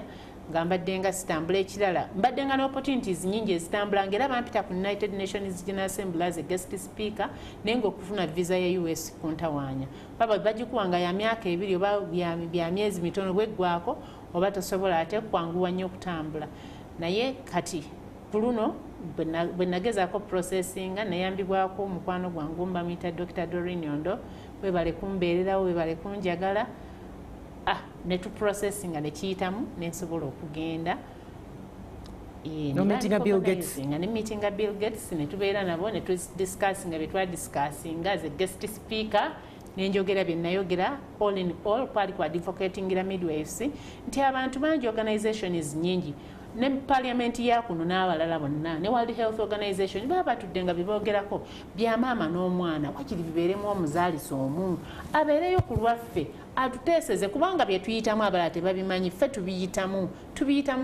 nga mbadde nga sitambula ekirala mbadde nga n'opportunities nyingi ezitambula ngera bampita ku United Nations General Assembly as a guest speaker naye ng'okufuna visa ya US kuntawaanya baba bagikuwanga ya myaka 2 oba bya myezi mitono bweggwako oba tosobola ate kwanguwa nnyo okutambula naye kati ku luno bwe nagezaako processinga nayambibwako omukwano gwange mbamuyita Dr. Doreen Yondo webale kumbeererawo webale kunjagala ne tu processing ne kiyitamu nensobola okugenda meeting Bill Gates ne tubeera nabo ne discussing betwa discussing as a guest speaker nenjogera bye nayogera all in all kwali kwa advocating la midwives nti abantu bangi organizations nyingi ne parliament ya kuno n'abalala bonna ne World Health Organization baba tuddenga bibogerako bya maama n'omwana wakiri bibeeremu omuzaalisa omu abeereyo ku lwaffe atuteeseze kubanga bye tuyitamu abalala tebabimanyi ffe tubiyitamu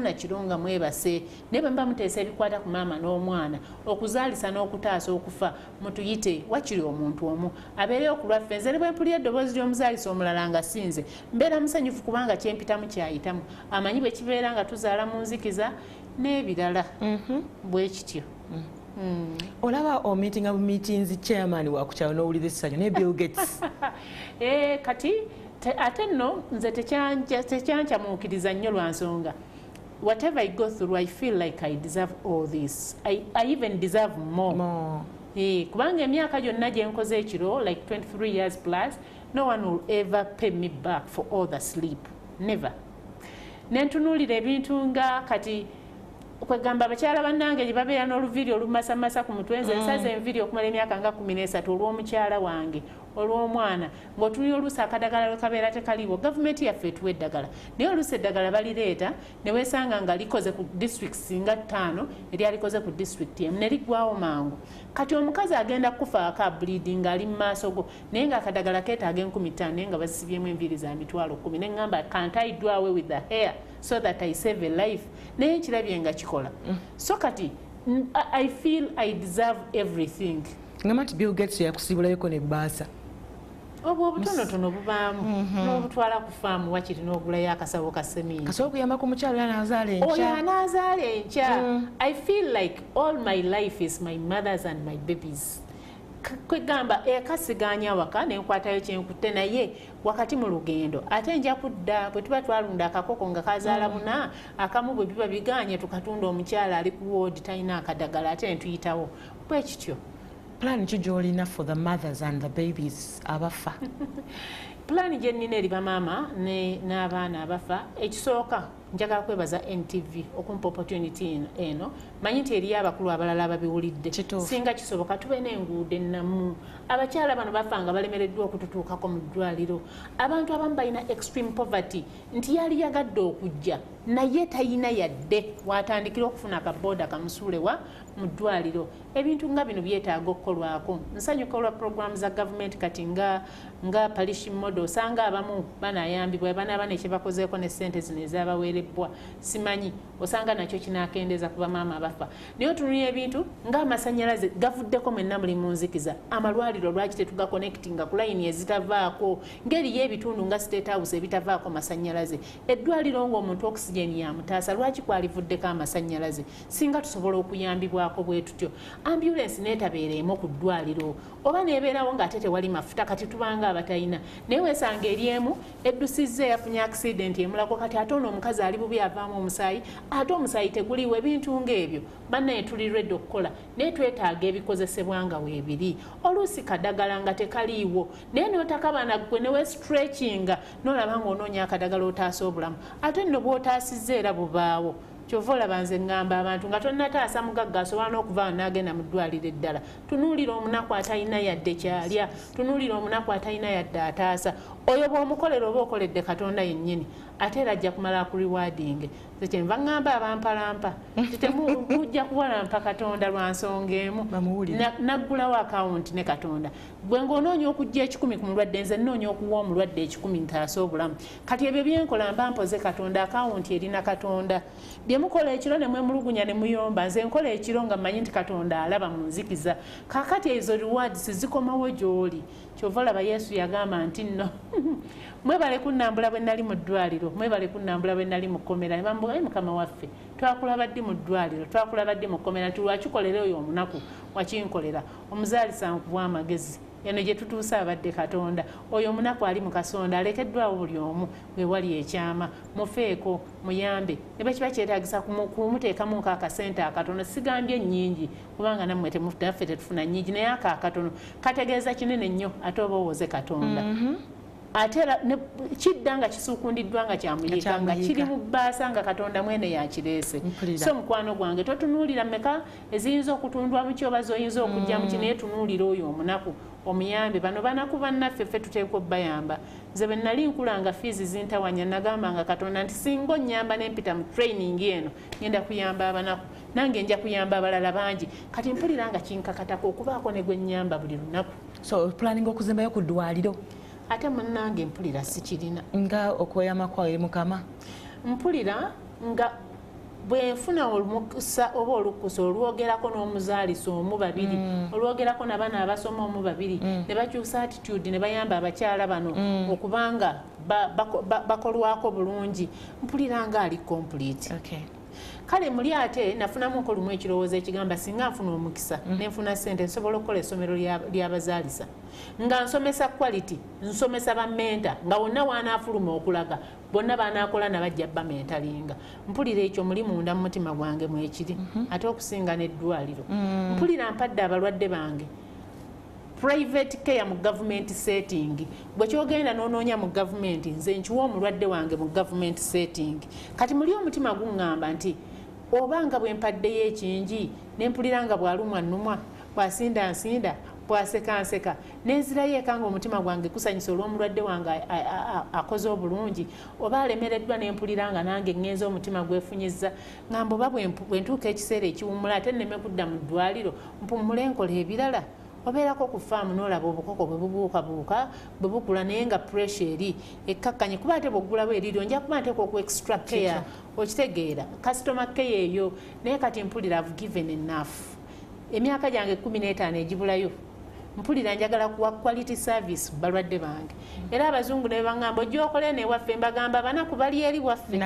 na kirunga mwebase ne bwe mba muteesa ebikwata ku maama n'omwana okuzaalisa n'okutaasa okufa mutuyite wakiri omuntu omu abeereyo ku lwaffe nze ne bwe mpulira eddoboozi ly'omuzaalisa omulala nga sinze mbeera musanyufu kubanga kyempitamu kyayitamu amanyi bwe kibeera nga tuzaala mu nzikiza n'ebirala bwe kityo. Olaba omeetinga bu meetings chairman wa kukyalo n'owulira essanyu ne Bill Gates kati ate nno nze tekyankyamuukiriza nnyo lwa nsonga whatever I go through I feel like I deserve all this. I even deserve more. Kubanga emyaka gyonna gye nkoze ekiro like 23 years plus no one will ever pay me back for all the sleep, never. Nentunuulira ebintu nga kati okwegamba abakyala bannange gye babeera n'oluviiri olumasamasa ku mutwe nze nsaze enviiri okumala emyaka nga 13 olw'omukyala wange olw'omwana ng'otuli oluusi akadagala lwe kabeera tekaliiwo gavumenti yaffe etuwa eddagala naye oluusi eddagala balireeta ne weesanga nga likoze ku districts nga 5 eryalikoze ku district emu ne liggwawo mangu kati omukazi agenda kufa aka bleeding ali mu maaso go naye ng'akadagala keetaaga 15,000 naye nga bazisibyemu enviiri za 10,000 ne ngamba can't I do away with the hair so that I save a life naye nkirabye nga kikola so kati I feel I deserve everything. Ngama nti Bill Gates yakusibulayoko ne baasa. Obwo obutonotono bubaamu n'obutwala ku faamu wakiri n'ogulayo akasawo ka semiini. Kasobola okuyamba ku mukyalo anaazaala enkya. Oyo anaazaala enkya. I feel like all my life is my mothers and my babies. Kwegamba ekasiganya waka nenkwatayo kyenkutte naye wakati mu lugendo ate nja kudda bwe tuba twalunda akakoko nga kazaala buna akamu bwe biba biganye tukatunda omukyala ali ku ward talina akadagala ate netuyitawo bwe kityo. Plan ki gy'olina for the mothers and the babies abafa? Plan gye nnina eri bamaama n'abaana abafa ekisooka njagala kwebaza NTV okumpa opportunity eno manyi nti eriyo abakulu abalala ababiwulidde singa kisoboka tube n'enguudo ennamu abakyala bano bafa nga balemereddwa okututuukako mu ddwaliro abantu abamu balina extreme poverty nti yali yagadde okujja naye tayina yadde watandikira okufuna akabooda kamusuulewa mu ddwaliro ebintu nga bino byetaaga okukolwako nsanyuka olwa program za government kati nga polishing model osanga abamu banayambibwa banaaba nekyebakozeeko ne ssente zino ezabaweerebbwa simanyi osanga nakyo kinakendeza kuba maama abafa naye otunuya ebintu ng'amasannyalaze gavuddeko mwenna muli mu nzikiza amalwaliro lwaki tetugakonectinga ku layini ezitavaako ng'eriyo ebitundu nga state house ebitavaako masannyalaze eddwaliro ng'omuntu oxygeni yamutaasa lwaki kwalivuddeko amasannyalaze singa tusobola okuyambibwako bwe tutyo ambulance neetabeereemu ku ddwaliro oba neebeerawo ng'ate tewali mafuta kati tubanga abatayina naye weesanga eryemu eddusizza yafunye accident emulako kati ate ono omukazi ali bubi avaamu omusaayi ate omusaayi teguliwo ebintu ng'ebyo bannaye tuli ready okukola naye twetaaga ebikozesebwa nga weebiri oluusi kadagala nga tekaliiwo naye n'otakabana gwe ne westretchinga n'olaba ng'onoonya akadagala otaasa obulamu ate nno bw'otaasizza era bubaawo kyova olaba nze ngamba abantu nga tonnataasa mugagga asobola n'okuvaawo n'agenda mu ddwaliro eddala tunuulira omunaku atalina yadde kyalya tunuulira omunaku atalina yadde ataasa oyo bw'omukolera oba okoledde katonda yennyini ate era ajja kumala ku rewarding kyenva ngamba abampalampa tetemujja kuwalampa katonda lwa nsonga emu naggulawo akawunti ne katonda gwe ng'onoonya okujja 10 ku mulwadde nze nnoonya okuwa omulwadde 10 ntaasa obulamu kati ebyo byenkola mba mpoze katonda akawunti erina katonda byemukola ekiro ne mwemulugunya ne muyomba nze nkola ekiro nga mmanyi nti katonda alaba mu nzikiza kaakati ezo rewards zikomawo gy'oli kyova olaba yesu yagamba nti nno mwebale kunnambula bwe nali mu ddwaliro mwebale kunnambula bwe nali mu kkomera ne bambuga ayi mukama waffe twakulaba ddi mu ddwaliro twakulaba ddi mu kkomera nti lwakikolera oyo omunaku wakinkolera omuzaalisa nkuwa amagezi eno gye tutuusa abadde katonda oyo omunaku ali mu kasonda alekeddwawo buli omu we wali ekyama mufeeko muyambe ne bwe kiba kyetaagisa kumuteekamu nk'akasente akatono sigambye nnyingi kubanga nammwe naffe tetufuna nnyingi naye ako akatono kategeeza kinene nnyo ate oba owoze katonda ate kidda nga kisuukundiddwa nga kyamuyiga nga kiri mu bbaasa nga katonda mwene yakireese so mukwano gwange totunuulira mmeka eziyinza okutundwa mu kyoba zoyinza okujja mu kinaye tunuulira oyo omunaku omuyambe bano banaku bannaffe ffe tuteekwa obbayamba nze bwe nali nkulanga fiizi zintawanya nagamba nga katonda nti singa onnyamba nempita mu training eno ngenda kuyamba abanaku nange nja kuyamba abalala bangi kati mpulira nga kinkakatako okubaako ne gwe nnyamba buli lunaku so planning okuzimbayo ku ddwaliro ate munnange mpulira sikirina nga okweyama kwawe mukama mpulira nga bwenfuna olumukisa oba olukusa olwogerako n'omuzaalisa omu babiri olwogerako n'abaana abasoma omu babiri ne bakyusa attitude ne bayamba abakyala bano okubanga bakolwako bulungi mpulira nga ali complete kale muli ate nafunamu nkolumu ekirowoozo ekigamba singa nfuna omukisa nenfuna ssente nsobola okukola essomero ly'abazaalisa nga nsomesa quality nsomesa bamenta nga wonna wanaafuluma okulaga bonna banaakola nabajja bamentalinga mpulira ekyo muli munda mu mutima gwange mwekiri ate okusinga n'eddwaliro mpulira mpadde abalwadde bange private care mu government setting bwe kyogenda n'onoonya mu government nze nkiwa omulwadde wange mu government setting kati muli omutima guŋŋamba nti obanga bwe mpaddeyo ekingi nempulira nga bw'alumwa nnumwa bw'asinda nsinda bw'aseka nseka nenzirayo eka nga omutima gwange kusanyisa olw'omulwadde wange akoze obulungi oba alemereddwa nempulira nga nange ngenza omutima gwefunyizza ngamba oba bwe ntuuka ekiseera ekiwummula ate nneme kudda mu ddwaliro mpummule enkola ebirala obeerako ku faamu n'olaba obukoko bwe bubuukabuuka bwe bukula naye nga pressure eri ekkakkanye kuba ate bw'oggulawo eriiryo nja kuba nteeka oku extra care okitegeera customer care eyo naye kati mpulira I've given enough emyaka gyange 15 egibulayo mpulira njagala kuwa quality service balwadde bange era abazungu ne bangamba ojja okole newaffe mbagamba banaku bali eri waffe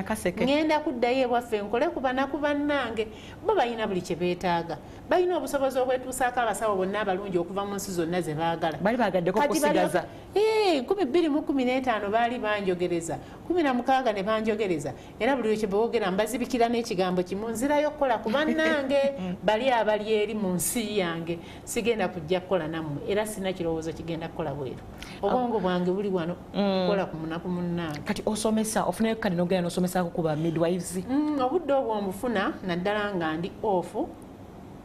ngenda kuddayo ewaffe nkole ku banaku bannange bo balina buli kye beetaaga balina obusobozi obwetuusaako abasawo bonna abalungi okuva mu nsi zonna ze baagala bali bagaddeko kusigaza 2015 baali banjogereza 16 ne banjogereza era buli kye boogera mbazibikira n'ekigambo kimu nzirayo kukola ku bannange bali abali eri mu nsi yange sigenda kujja kukola nammwe era sina kirowoozo kigenda kukola bweru obwongo bwange buli wano kukola ku munaku munnange. Kati osomesa ofunayo kadi n'ogenda n'osomesako ku ba midwives? Obudde obwo mbufuna naddala nga ndi ofu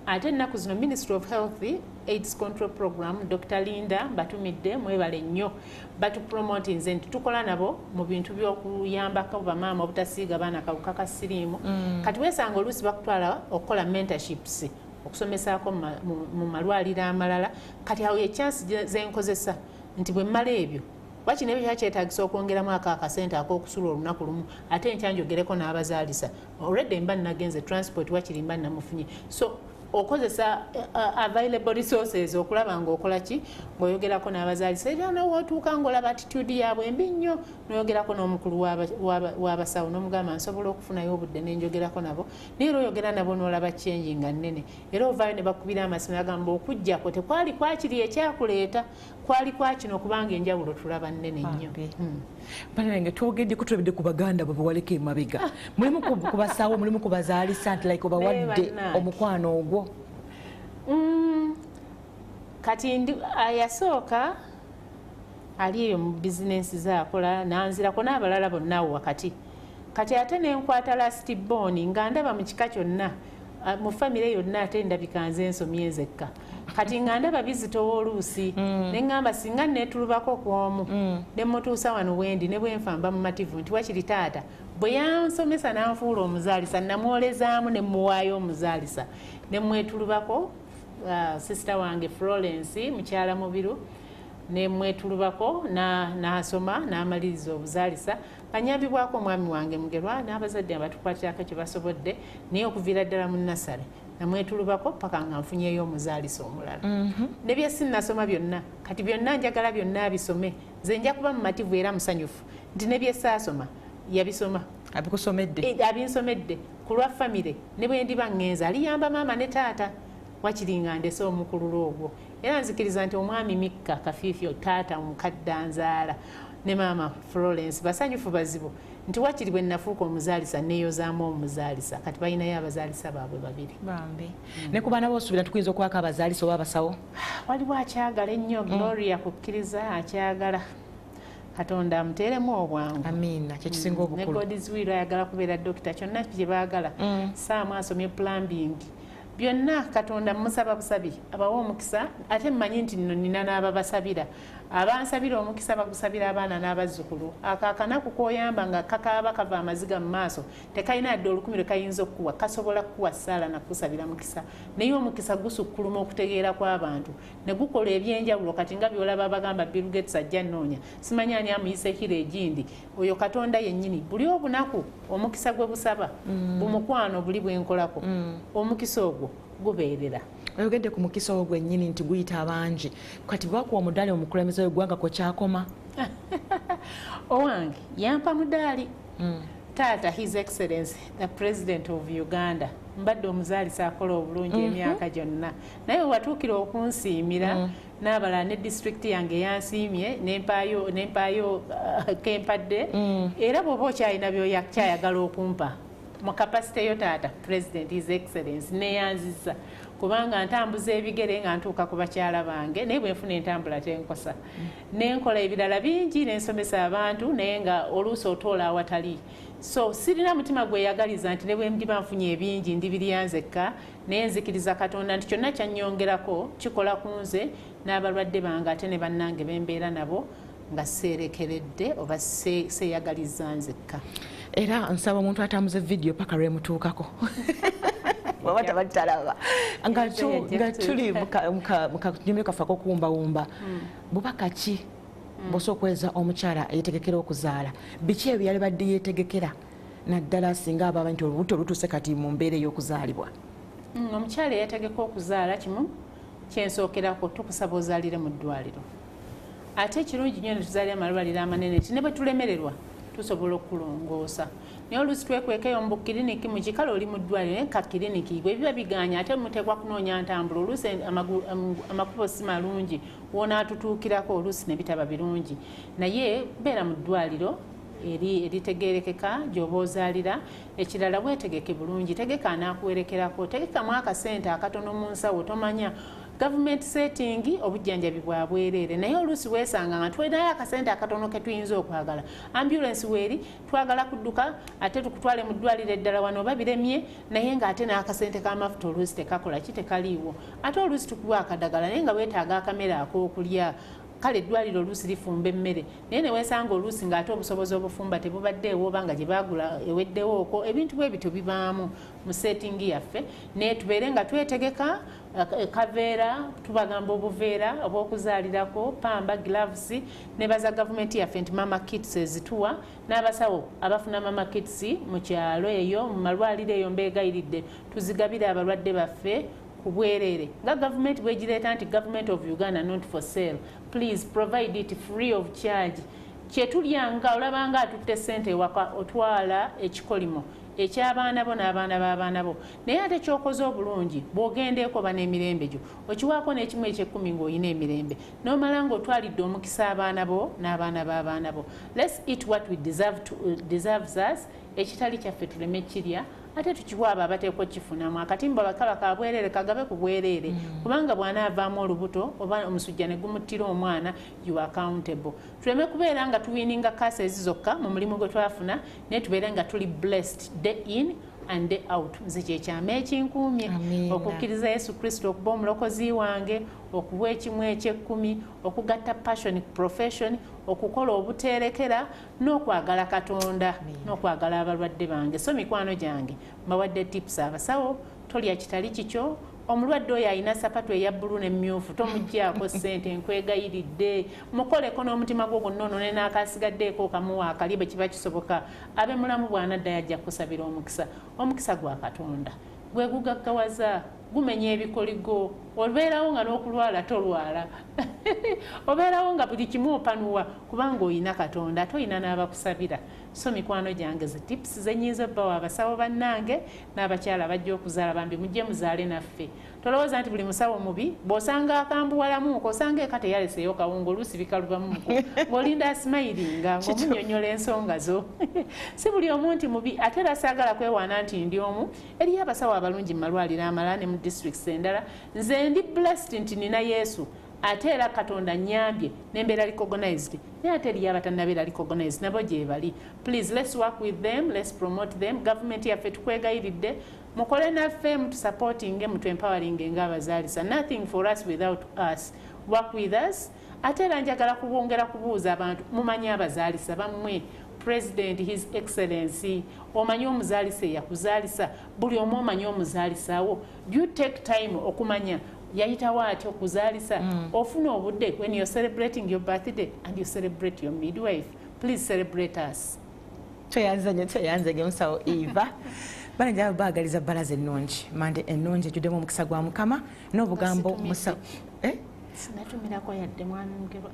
ate ennaku zino Ministry of Health AIDS Control Program Dr. Linda batumidde mwebale nnyo batupromoting nze nti tukola nabo mu bintu by'okuyambako bamaama obutasiiga baana kawuka ka siriimu kati weesanga oluusi bakutwala okukola mentorships okusomesako mu malwaliro amalala kati awo ye chance zenkozesa nti bwe mmala ebyo wakino ebyo kyakyetaagisa okwongeramu akakasente ak'okusula olunaku lumu ate enkyanjogereko n'abazaalisa already mba nagenze transport wakiri mba namufunye so okozesa available resources okulaba ng'okola ki ng'oyogerako n'abazaalisa era n'owootuuka ng'olaba attitude yaabwe embi nnyo n'oyogerako n'omukulu w'abasawo n'omugamba nsobola okufunayo obudde n'enjogerako nabo naye era oyogera nabo n'olaba change nga nnene era ovaayo ne bakubira amasimu agamba okujjako tekwali kwakiri ekyakuleeta kwali kwakino kubanga enjawulo tulaba nnene nnyo. Banange twogedde kutulabidde ku baganda bwe bawaleka emabega mulimu ku basawo mulimu ku bazaalisa nti like obawadde omukwano ogwo kati yasooka ali eyo mu bizinensi zaakola nanzirako n'abalala bonna awo wakati kati ate nenkwata last born nga ndaba mu kika kyonna mu famire yonna ate ndabika nze ensomye ezekka kati nga ndaba bizitowa oluusi neŋŋamba singa neetulubako ku omu ne mutuusa wano wendi ne bwenfamba mu mativu nti wakiri taata bwe yansomesa n'anfuula omuzaalisa namwolezaamu ne muwaayo omuzaalisa ne mwetulubako sisita wange Florence mukyala mubiru ne mwetulubako n'asoma n'amaliriza obuzaalisa anyambibwako omwami wange mugerwa n'abazadde abatukwatirako kye basobodde naye okuviira ddala mu nasale namwetulubako paka nga nfunyeyo omuzaalisa omulala ne bye sinnasoma byonna kati byonna njagala byonna bisome nze nja kuba mumativu era musanyufu nti ne bye saasoma yabisoma abinsomedde ku lwa famire ne bwe ndiba ŋŋenza aliyamba maama ne taata wakiri nga ndese omukululo ogwo era nzikiriza nti omwami Mikka Kafiifyo taata omukadde anzaala ne maama Florence basanyufu bazibu nti wakiri bwe nafuuka omuzaalisa neeyozaamu omuzaalisa kati balinayo abazaalisa baabwe babiri bambi ne ku baana boosuubira tukuyinza okwaka abazaalisa oba abasawo waliwo akyagala ennyo Gloria kukkiriza akyagala Katonda amuteeremu obwangu amiina kyekisinga obukulu ne Godizwiru ayagala kubeera dokita kyonna kye baagala saamu asomye plumbing byonna Katonda musaba busabi abawa omukisa ate mmanyi nti nno nina n'ababasabira abansabira omukisa bagusabira abaana n'abazzukulu akakanaku koyamba nga kakaaba kava amaziga mu maaso tekalina dde 10 kayinza okukuwa kasobola kukuwa ssaala nakusabira mukisa naye omukisa gusukkuluma okutegeera kw'abantu ne gukola ebyenjawulo kati nga byolaba bagamba Bill Gates ajja nnoonya simanyi ani amuyise kiro egindi oyo Katonda yennyini buli obunaku omukisa gwe busaba bumukwano buli bwenkolako omukisa ogwo gubeerera oyogedde ku mukisa ogwo gwennyini nti guyita abangi kati bwakuwa omudaali omukulembeze w'eggwanga kwe kyakoma owange yampa mudaali taata His Excellency the President of Uganda mbadde omuzaalisa akola obulungi emyaka gyonna naye watuukira okunsiimira n'abalala ne disitulikiti yange yansiimye nempaayo kempadde era bw'oba okyalina byokyayagala okumpa mu kapasite yo taata President His Excellency neyanziza kubanga ntambuza ebigere nga ntuuka ku bakyala bange naye bwenfuna entambula tenkosa nenkola ebirala bingi nensomesa abantu naye nga oluusi otoola awatali so sirina mutima gweyagaliza nti ne bwe ndiba nfunye ebingi ndibiryanzekka naye nzikiriza Katonda nti kyonna kyannyongerako kikola ku nze n'abalwadde bange ate ne bannange bembeera nabo nga seerekeredde oba seeyagaliza nzekka era nsaba omuntu atambuza vidiyo paka lwemutuukako baba tabatalaba nga tuli muka kafa ko kuwumbawumba bubaka ki bosokweza omukyala yetegekera okuzaala biki ebyo yali badde yetegekera naddala singa ababa nti olubuto lutuse kati mu mbeera ey'okuzaalibwa omukyala yetegeka okuzaala kimu kyensookerako tukusaba ozaalire mu ddwaliro ate ekirungi nnyo netuzaalira amalwaliro amanene ti ne bwe tulemererwa tusobola okulongoosa naye oluusi twekwekeyo mu bukiriniki mu kikala oli mu ddwaliro naye ka kiriniki bwe biba biganya ate muteekwa kunoonya ntambula oluusi amakubo si malungi woonaatutuukirako oluusi ne bitaba birungi naye beera mu ddwaliro eritegerekeka gy'oba ozaalira ekirala weetegeke bulungi tegeka anaakuwerekerako tegekamu akasente akatono mu nsawo tomanya government setting obujjanjabi bwa bwereere naye oluusi weesanga nga twenayo akasente akatono ke tuyinza okwagala ambulance weeri twagala kudduka ate tukutwale mu ddwaliro eddala wano oba biremye naye ng'ate n'akasente k'amafuta oluusi tekakola ki tekaliiwo ate oluusi tukuwa akadagala naye nga weetaaga akamera ak'okulya kale eddwaliro oluusi lifumba emmere naye ne weesanga oluusi ng'ate obusobozi obufumba tebubaddeewo oba nga gye baagula eweddewo okwo ebintu bwe bityo bibaamu mu settingi yaffe naye tubeere nga twetegeka kaveera tubagamba obuveera obw'okuzaalirako pamba gloves ne baza gavumenti yaffe nti mama kits ezituwa n'abasawo abafuna mama kits mu kyalo eyo mu malwaliro eyo mbeegayiridde tuzigabire abalwadde baffe kubwerere nga government bwegireeta nti government of Uganda not for sale please provide it free of charge kyetulyanga olabanga atutte sente ewaka otwala ekikolimo eky'abaana bo n'abaana b'abaana bo naye ate kyokoze obulungi bw'ogendeeko ba n'emirembe gyo okiwaako n'ekimu eky'ekkumi ng'olina emirembe n'omala ng'otwalidde omukisa abaana bo n'abaana b'abaana bo let's eat what we deserves us ekitali kyaffe tuleme kirya ate tukiwa abo abateekwa okifunamu akatimba bakaba ka bwereere kagabe ku bwereere kubanga bw'anaavaamu olubuto oba omusujja ne gumuttira omwana you are accountable tuleme kubeera nga tuwininga kaasa ezizokka mu mulimu gwe twafuna naye tubeere nga tuli blessed day in and day out nze kyekyama ekinkuumye okukkiriza Yesu Kristo okuba omulokozi wange okuwa ekimu eky'ekkumi okugatta passion profession okukola obuteerekera n'okwagala Katonda n'okwagala abalwadde bange so mikwano gyange mbawadde tips abasawo tolya kitali kikyo omulwadde oyo alina sapatu eya bbulu n'emmyufu tomuggyako ssente nkwegayiridde mukoleko n'omutima gwo gwonna onone n'akasigaddeeko okamuwa akalye bwe kiba kisoboka abe mulamu bw'anadda yajja kusabira omukisa gwa Katonda gwe gugaggawaza gumenya ebikoligo obeerawo nga n'okulwala tolwala obeerawo nga buli kimu opanuwa kubanga oyina Katonda ate oyina n'abakusabira so mikwano gyange ze tips zenyiza bbawa abasawo bannange n'abakyala bajja okuzaala bambi mujje muzaale naffe tolowooza nti buli musawo mubi bw'osanga akambuwalamuuko osanga eka teyaleseeyo kawunga oluusi bikalubamuuko ng'olinda asimayiringa ng'omunyonyola ensonga zo si buli omu nti mubi ate era saagala kwewaana nti ndi omu eriyo abasawo abalungi mu malwaliro amalala ne mu districts endala nze ndi blessed nti nina Yesu ate era Katonda nnyambye nembeera recognized naye ate eriyo abatannabeera recognized nabo gye bali please let's work with them let's promote them government yaffe tukwegayiridde mukole naffe mutusupporting mutuempowering ng'abazaalisa nothing for us without us work with us ate era njagala kubongera kubuuza abantu mumanyi abazaalisa bammwe President His Excellency omanyi omuzaalisa eyakuzaalisa buli omu omanyi omuzaalisa wo do you take time okumanya yayitawo atya okuzaalisa ofuna obudde when you're celebrating your birthday and you celebrate your midwife please celebrate us tweyanzanye musawo Eva bana njaba baagaliza bbalaza ennungi mande ennungi ejjuddemu omukisa gwa Mukama n'obugambo musawo sinatumirako yadde mwami Mugerwa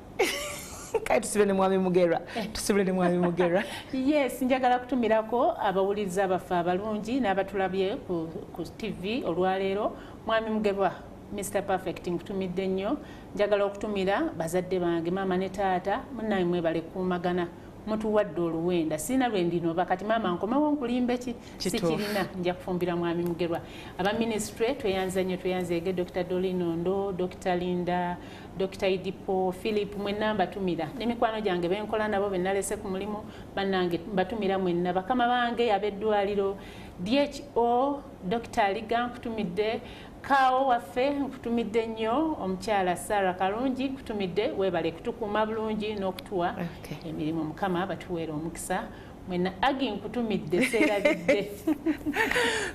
kale tusibire ne mwami Mugerwa yes njagala kutumirako abawuliriza abaffe abalungi n'abatulabye ku TV olwaleero mwami Mugerwa Mr. Perfect nkutumidde nnyo njagala okutumira bazadde bange maama ne taata munnaye mwebale kuumagana mutuwadde oluwenda sina lwendinova kati maama nkomewo nkulimbe sikirina nja kufumbira mwami Mugerwa aba ministry tweyanze nnyo tweyanzeege Dr. Dolinondo Dr. Linda Dr. Idipo Philip mwenna mbatumira n'emikwano gyange benkola nabo bennalese ku mulimu bannange mbatumira mwenna bakama bange ab'eddwaliro DHO Dr. Liga nkutumidde Kao waffe nkutumidde nnyo omukyala Sarah Kalungi nkutumidde weebale kutukuuma bulungi n'okutuwa emirimu Mukama batuweera omukisa mwena agi nkutumidde seerabidde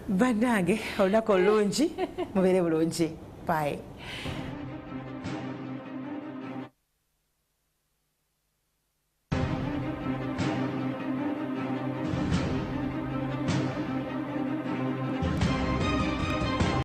bannange olunaku olungi mubeere bulungi bye.